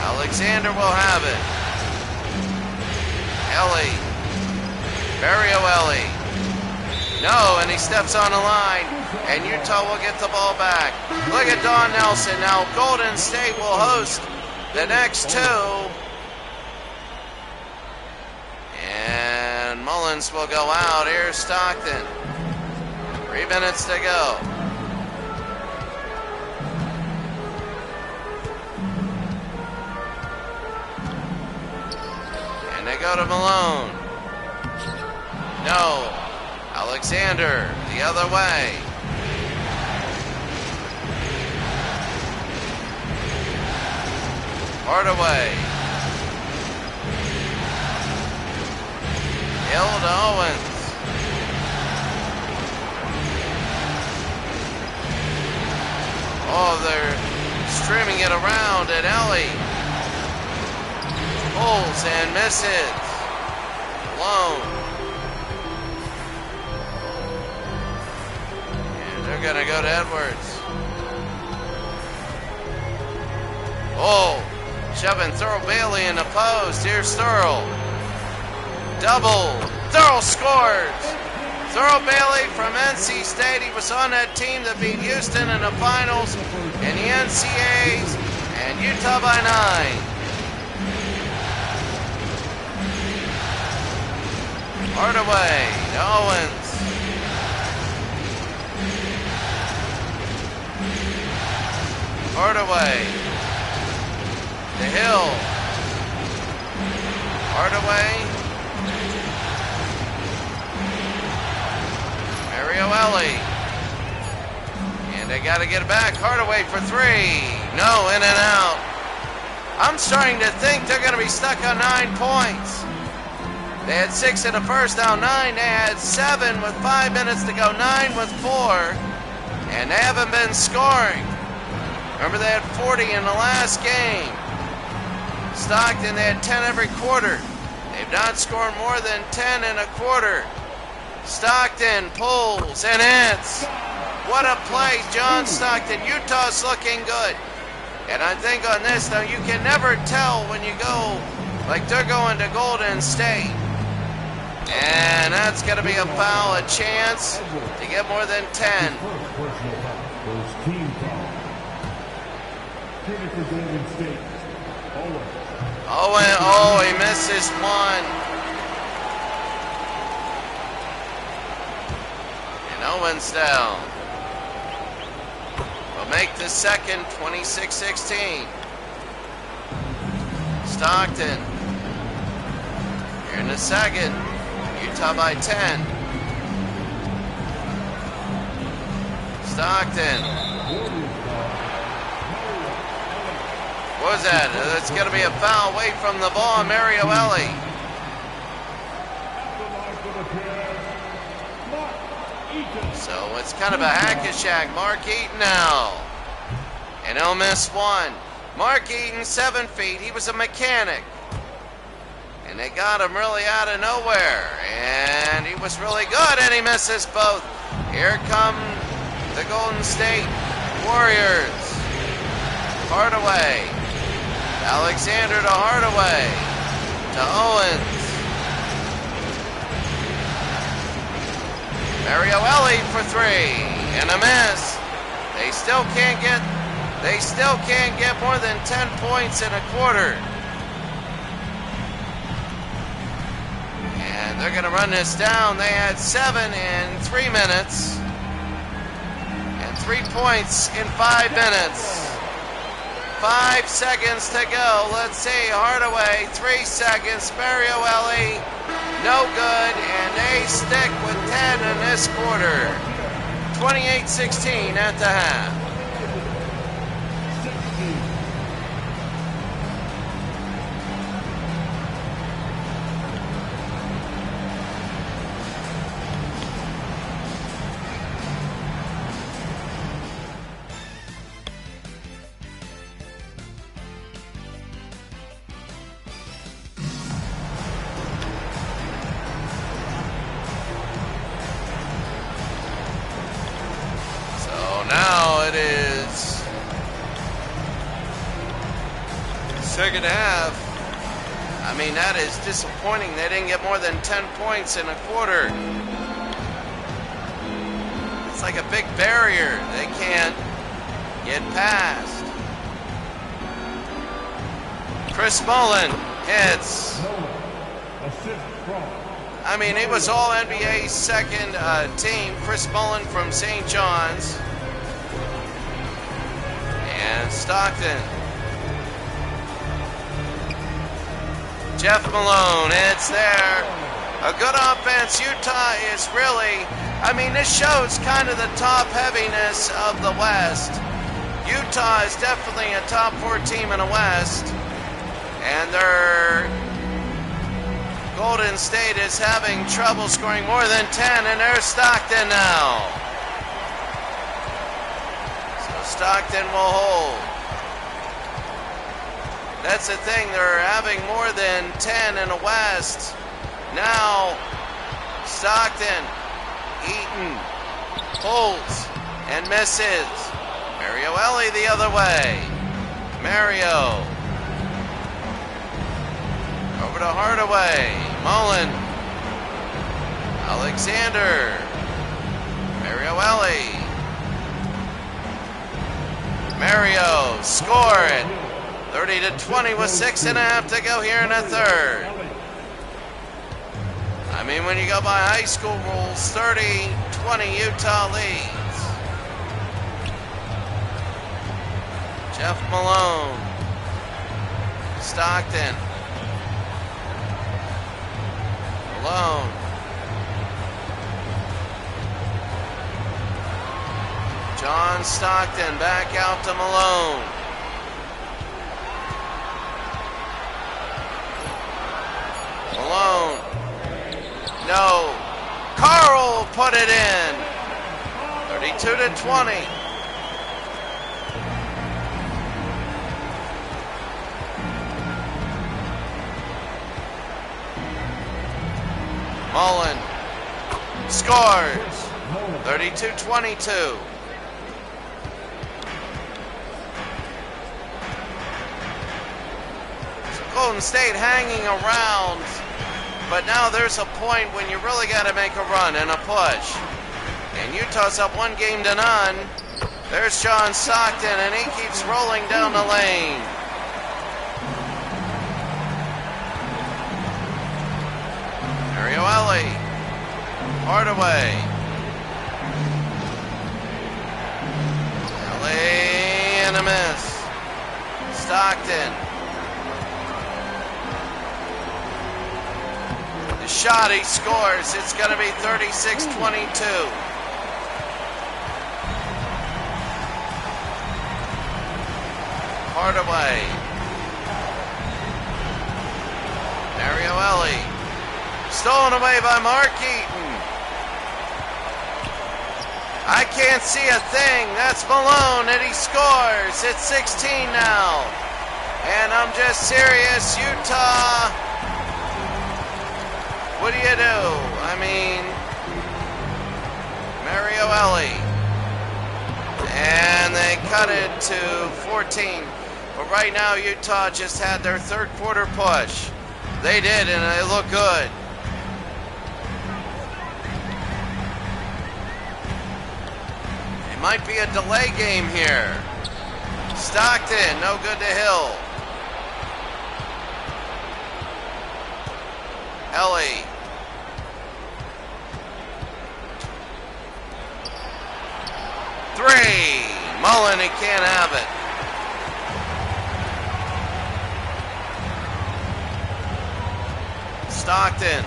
Alexander will have it. Ellie. Mario Ellie. No, and he steps on the line, and Utah will get the ball back. Look at Don Nelson. Now Golden State will host the next 2. And Mullins will go out. Here's Stockton. 3 minutes to go. And they go to Malone. No. Alexander, the other way. Hardaway. Hill to Owens. Oh, they're streaming it around at Ellie. Pulls and misses. Malone. They're going to go to Edwards. Oh, shoving Thurl Bailey in the post. Here's Thurl. Double. Thurl scores. Thurl Bailey from NC State. He was on that team that beat Houston in the finals in the NCAAs, and Utah by 9. Hardaway to Owens. Hardaway. The Hill. Hardaway. Mario Ellie. And they got to get it back. Hardaway for 3. No, in and out. I'm starting to think they're going to be stuck on 9 points. They had 6 in the first, now 9. They had 7 with 5 minutes to go, 9 with 4. And they haven't been scoring. Remember, they had 40 in the last game. Stockton, they had 10 every quarter. They've not scored more than 10 in a quarter. Stockton pulls and hits. What a play, John Stockton. Utah's looking good. And I think on this, though, you can never tell when you go like they're going to Golden State. And that's going to be a foul, a chance to get more tun 10. Oh, he misses 1. And Owens down. Will make the second, 26-16. Stockton. Here in the second. Utah by 10. Stockton. What was that? It's going to be a foul away from the ball. Mario Ellie. So it's kind of a hack-a-shack. Mark Eaton now. And he'll miss 1. Mark Eaton, 7 feet. He was a mechanic. And they got him really out of nowhere. And he was really good, and he misses both. Here come the Golden State Warriors. Hardaway. Alexander to Hardaway. To Owens. Mario Ellie for 3. And a miss. They still can't get more than 10 points in a quarter. And they're going to run this down. They had 7 in 3 minutes. And 3 points in 5 minutes. 5 seconds to go. Let's see. Hardaway, 3 seconds. Mario Ellie, no good. And they stick with 10 in this quarter. 28-16 at the half. Second half, I mean, that is disappointing. They didn't get more than 10 points in a quarter. It's like a big barrier they can't get past. Chris Mullen hits. I mean, it was all NBA second team. Chris Mullen from St. John's. And Stockton. Jeff Malone, it's there. A good offense. Utah is really, I mean, this shows kind of the top heaviness of the West. Utah is definitely a top 4 team in the West. And their Golden State is having trouble scoring more than 10, and there's Stockton now. So Stockton will hold. That's the thing, they're having more than 10 in the West. Now, Stockton, Eaton, holds and misses. Mario Ellie the other way. Mario. Over to Hardaway. Mullen. Alexander. Mario Ellie. Mario, score it. 30-20 with 6.5 to go here in the third. I mean, when you go by high school rules, 30-20 Utah leads. Jeff Malone. Stockton. Malone. John Stockton back out to Malone. Malone. No. Carl put it in. 32-20. Mullen scores. 32-22. Golden State hanging around, but now there's a point when you really got to make a run and a push. And Utah's up 1-0. There's John Stockton, and he keeps rolling down the lane. Mario Ellie. Hardaway. Ellie and a miss. Stockton. The shot, he scores. It's going to be 36-22. Hardaway. Mario Ellie. Stolen away by Mark Eaton. I can't see a thing. That's Malone, and he scores. It's 16 now. And I'm just serious. Utah, what do you do? I mean, Mario Ellie. And they cut it to 14. But right now, Utah just had their third quarter push. They did, and they look good. It might be a delay game here. Stockton, no good to Hill. Ellie. Three. Mullen, he can't have it. Stockton.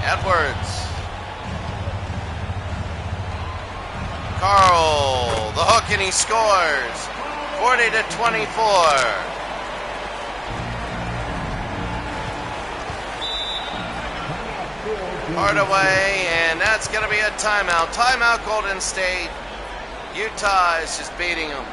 Edwards. Carl, the hook, and he scores. 40-24. Hardaway, and that's going to be a timeout. Timeout, Golden State. Utah is just beating them.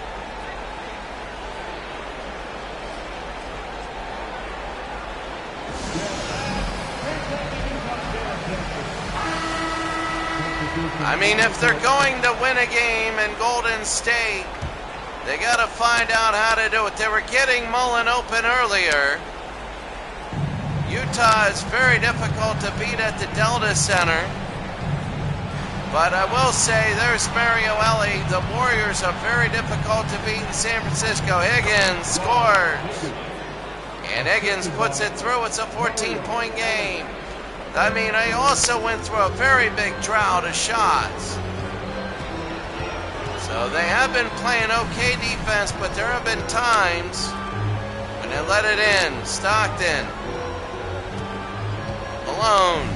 I mean, if they're going to win a game in Golden State, they got to find out how to do it. They were getting Mullen open earlier. Utah is very difficult to beat at the Delta Center. But I will say, there's Mario Ellie. The Warriors are very difficult to beat in San Francisco. Higgins scores. And Higgins puts it through. It's a 14-point game. I mean, I also went through a very big drought of shots. So they have been playing okay defense, but there have been times when they let it in. Stockton. Malone.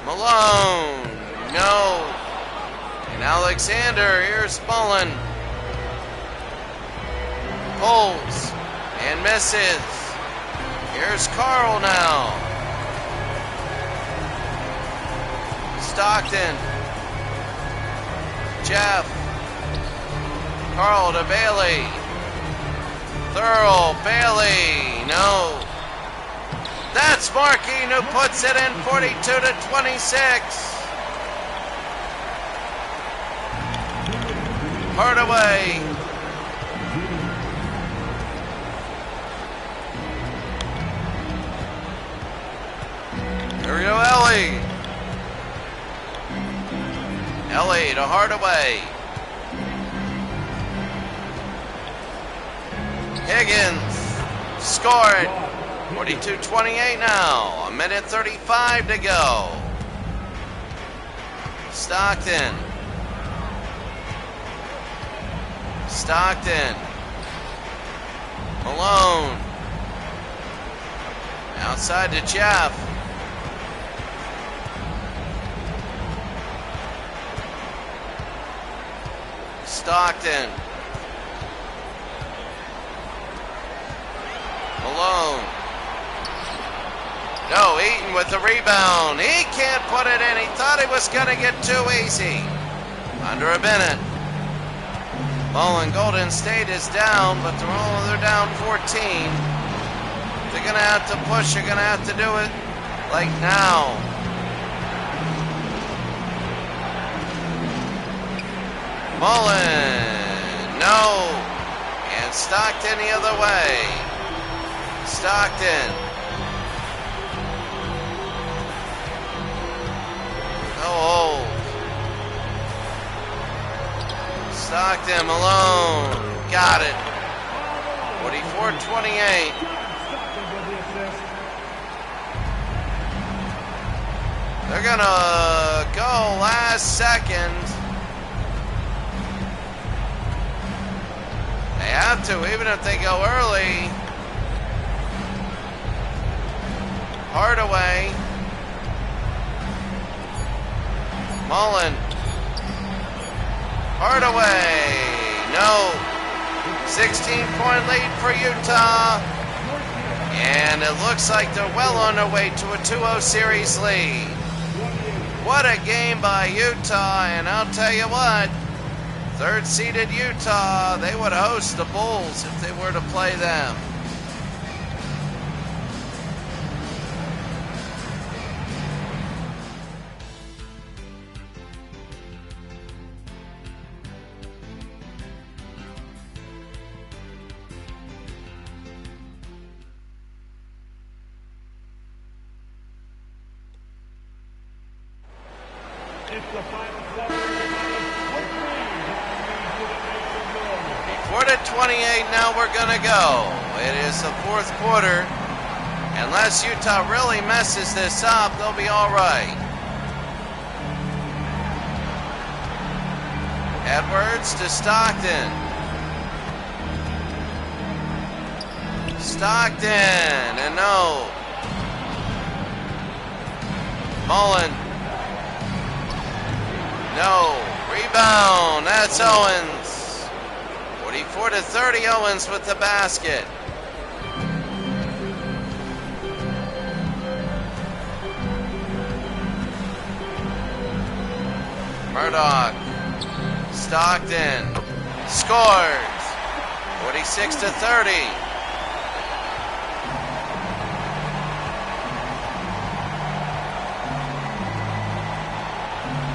Malone. No. And Alexander. Here's Mullen. Pulls and misses. Here's Carl now. Stockton. Jeff. Carl to Bailey. Thurl. Bailey. No. That's Markine who puts it in 42-26. Hardaway. Here we go, Ellie. Ellie to Hardaway. Higgins scored. 42-28 now. 1:35 to go. Stockton. Stockton. Malone. Outside to Jeff. Stockton. Malone. No, Eaton with the rebound. He can't put it in. He thought he was going to get too easy. Under a minute. Mullen, Golden State is down, but they're down 14. They're going to have to push. They're going to have to do it like now. Mullen, no. And Stockton the other way. Stockton. Oh. Stockton, Malone. Got it. 44-28. They're going to go last second. They have to, even if they go early. Hardaway. Mullen. Hardaway. No. 16-point lead for Utah. And it looks like they're well on their way to a 2-0 series lead. What a game by Utah. And I'll tell you what, third-seeded Utah, they would host the Bulls if they were to play them. Before the 28, now we're going to go. It is the fourth quarter. Unless Utah really messes this up, they'll be all right. Edwards to Stockton. Stockton, and no. Mullen. No. Rebound. That's Owens. 44-30. Owens with the basket. Murdoch. Stockton. Scores. 46-30.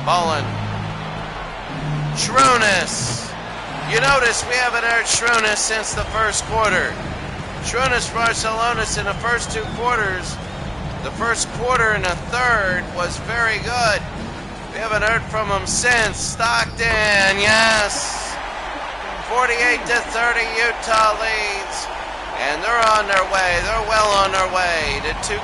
Mullen. Shrunis. You notice we haven't heard Shrunis since the first quarter. Shrunis Barcelonas in the first 2 quarters, the first quarter and a third was very good. We haven't heard from him since. Stockton, yes. 48-30, Utah leads. And they're on their way. They're well on their way to 2-0.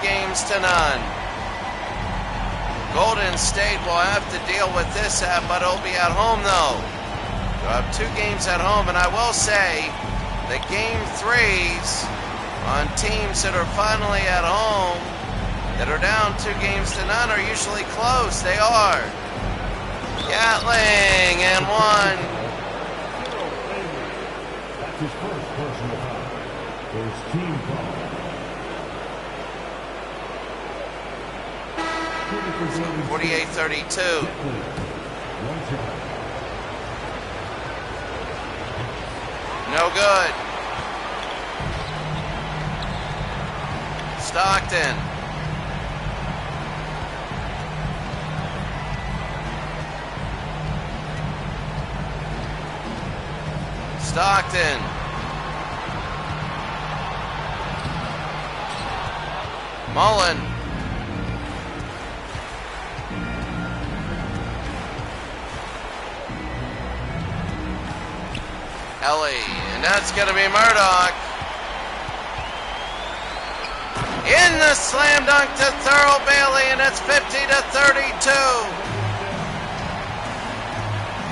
Golden State will have to deal with this, but it'll be at home though. They'll have 2 games at home, and I will say the game 3s on teams that are finally at home, that are down 2-0 are usually close. They are. Gatling and 1. That's his first personal foul. First team foul. 48-32. No good. Stockton. Stockton. Mullen. Ellie, and that's going to be Murdoch. In the slam dunk to Thurl Bailey, and it's 50-32.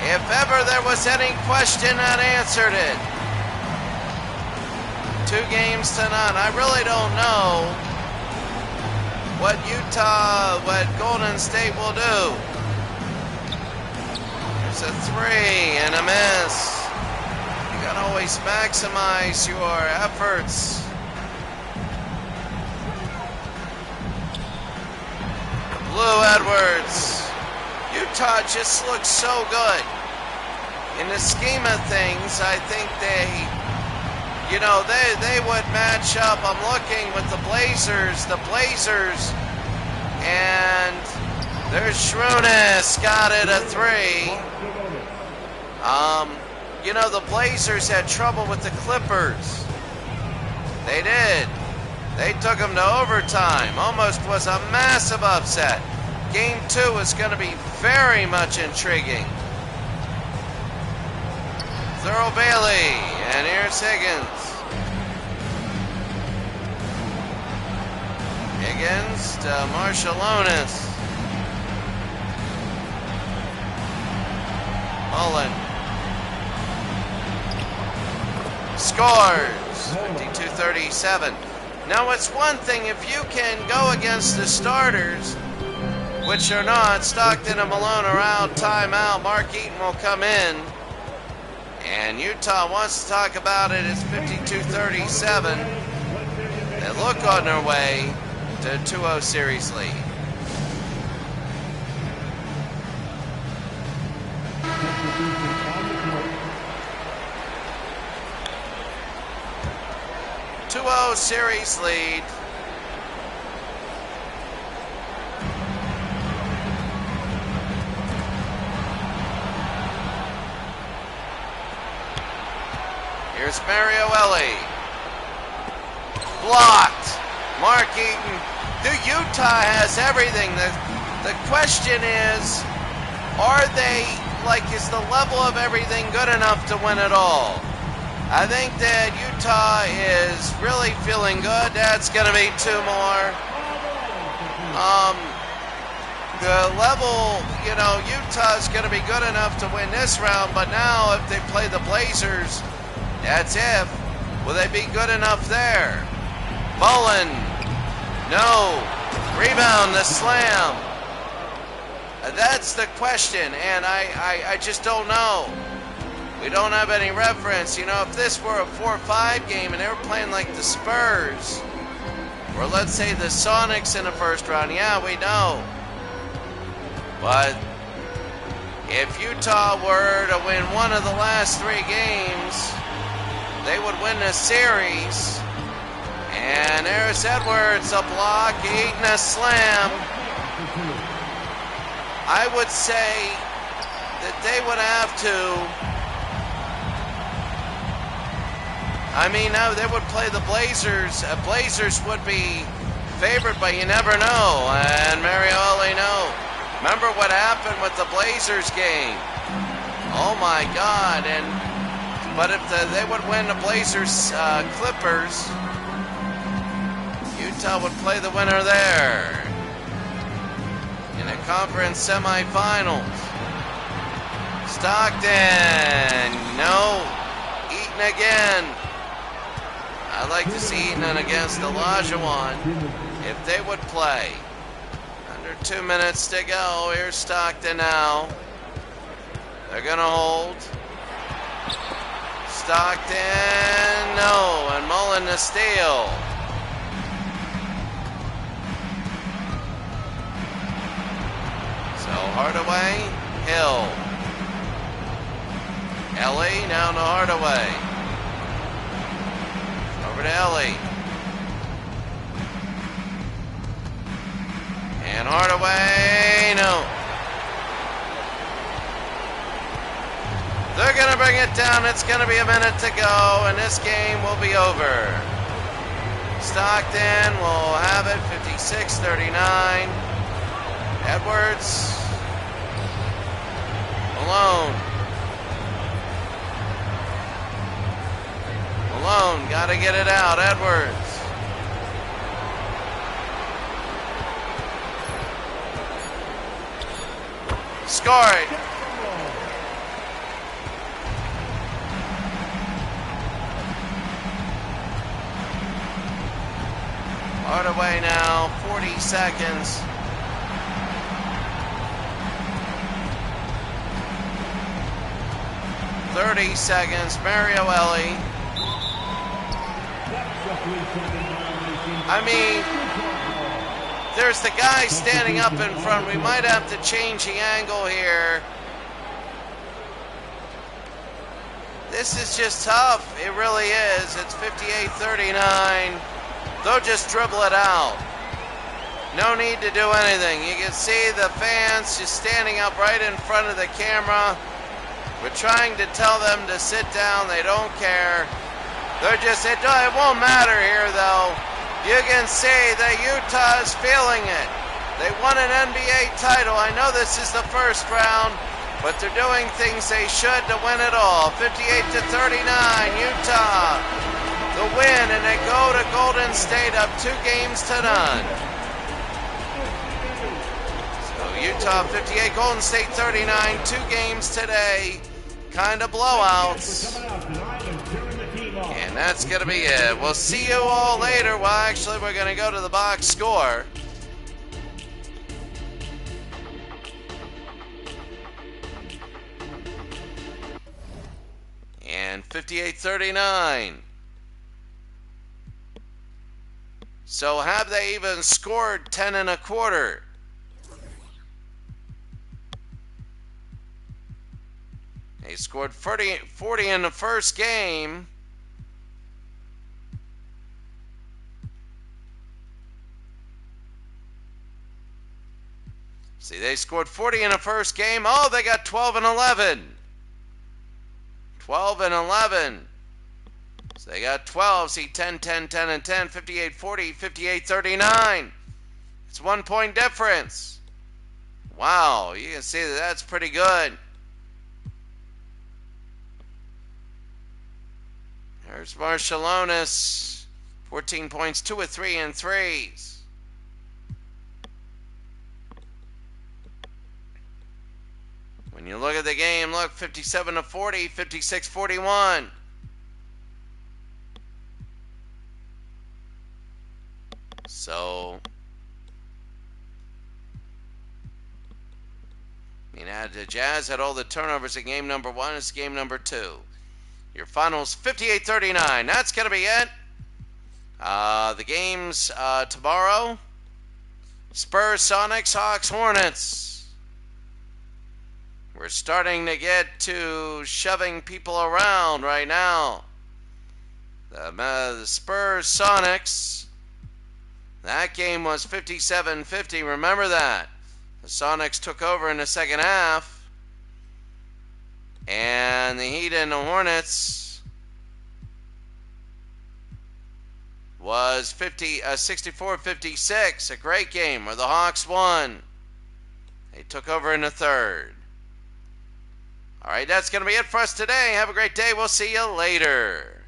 If ever there was any question, that answered it. 2-0. I really don't know what Golden State will do. There's a 3 and a miss. You gotta always maximize your efforts. Blue Edwards. Utah just looks so good. In the scheme of things, I think they would match up. I'm looking with the Blazers. And there's Shrunis, got it, a 3. The Blazers had trouble with the Clippers. They did. They took them to overtime. Almost was a massive upset. Game 2 is going to be very much intriguing. Thurl Bailey, and here's Higgins. Higgins to Marshallonis. Mullen. Scores. 52-37. Now it's one thing if you can go against the starters, which are not. Stockton and Malone are out, timeout. Mark Eaton will come in. And Utah wants to talk about it. It's 52-37. They look on their way to a 2-0 series lead. Series lead. Here's Mario Ellie. Blocked. Mark Eaton. The Utah has everything. The question is is the level of everything good enough to win it all? I think that Utah is really feeling good. That's going to be 2 more. The level, Utah's going to be good enough to win this round, but now if they play the Blazers, that's if. Will they be good enough there? Mullen. No. Rebound, the slam. That's the question, and I just don't know. We don't have any reference. If this were a 4-5 game and they were playing like the Spurs, or let's say the Sonics in the first round, yeah, we know. But if Utah were to win one of the last 3 games, they would win the series. And there's Edwards, a block, Eaton a slam. I would say that they would have to. I mean, no, they would play the Blazers. Blazers would be favored, but you never know. And Mario Ellie, no. Remember what happened with the Blazers game? Oh my God! But if they would win the Blazers Clippers, Utah would play the winner there in the conference semifinals. Stockton, no. Eaton again. I'd like to see Eaton against Olajuwon if they would play. Under 2 minutes to go. Here's Stockton now. They're going to hold. Stockton, no. And Mullen to steal. So Hardaway, Hill. Ellie, now to Hardaway. Over to Ellie. And Hardaway, no. They're going to bring it down. It's going to be a minute to go, and this game will be over. Stockton will have it, 56-39. Edwards. Malone. Malone, got to get it out. Edwards. Scored. Hardaway now, 40 seconds. .30 seconds, Mario Ellie. I mean, there's the guy standing up in front. We might have to change the angle here. This is just tough. It really is. It's 58-39. They'll just dribble it out. No need to do anything. You can see the fans just standing up right in front of the camera. We're trying to tell them to sit down. They don't care. They're just, it won't matter here though. You can see that Utah is feeling it. They won an NBA title. I know this is the first round, but they're doing things they should to win it all. 58-39, Utah, the win, and they go to Golden State up 2 games to none. So Utah 58, Golden State 39, 2 games today. Kind of blowouts. And that's going to be it. We'll see you all later. Well, actually, we're going to go to the box score. And 58-39. So have they even scored 10 1/4? They scored 40 in the first game. See, they scored 40 in the first game. Oh, they got 12 and 11. 12 and 11. So they got 12. See, 10, 10, 10, and 10. 58-40, 58-39. It's 1 point difference. Wow, you can see that that's pretty good. There's Marciulionis, 14 points, 2 of 3 in threes. When you look at the game, look, 57-40, 56-41. So, I mean, the Jazz had all the turnovers in game number 1. It's game number 2. Your finals 58-39. That's going to be it. The games tomorrow. Spurs, Sonics, Hawks, Hornets. We're starting to get to shoving people around right now. The Spurs, Sonics. That game was 57-50. Remember that. The Sonics took over in the second half. And the Heat and the Hornets was 64-56. A great game where the Hawks won. They took over in the third. All right, that's going to be it for us today. Have a great day. We'll see you later.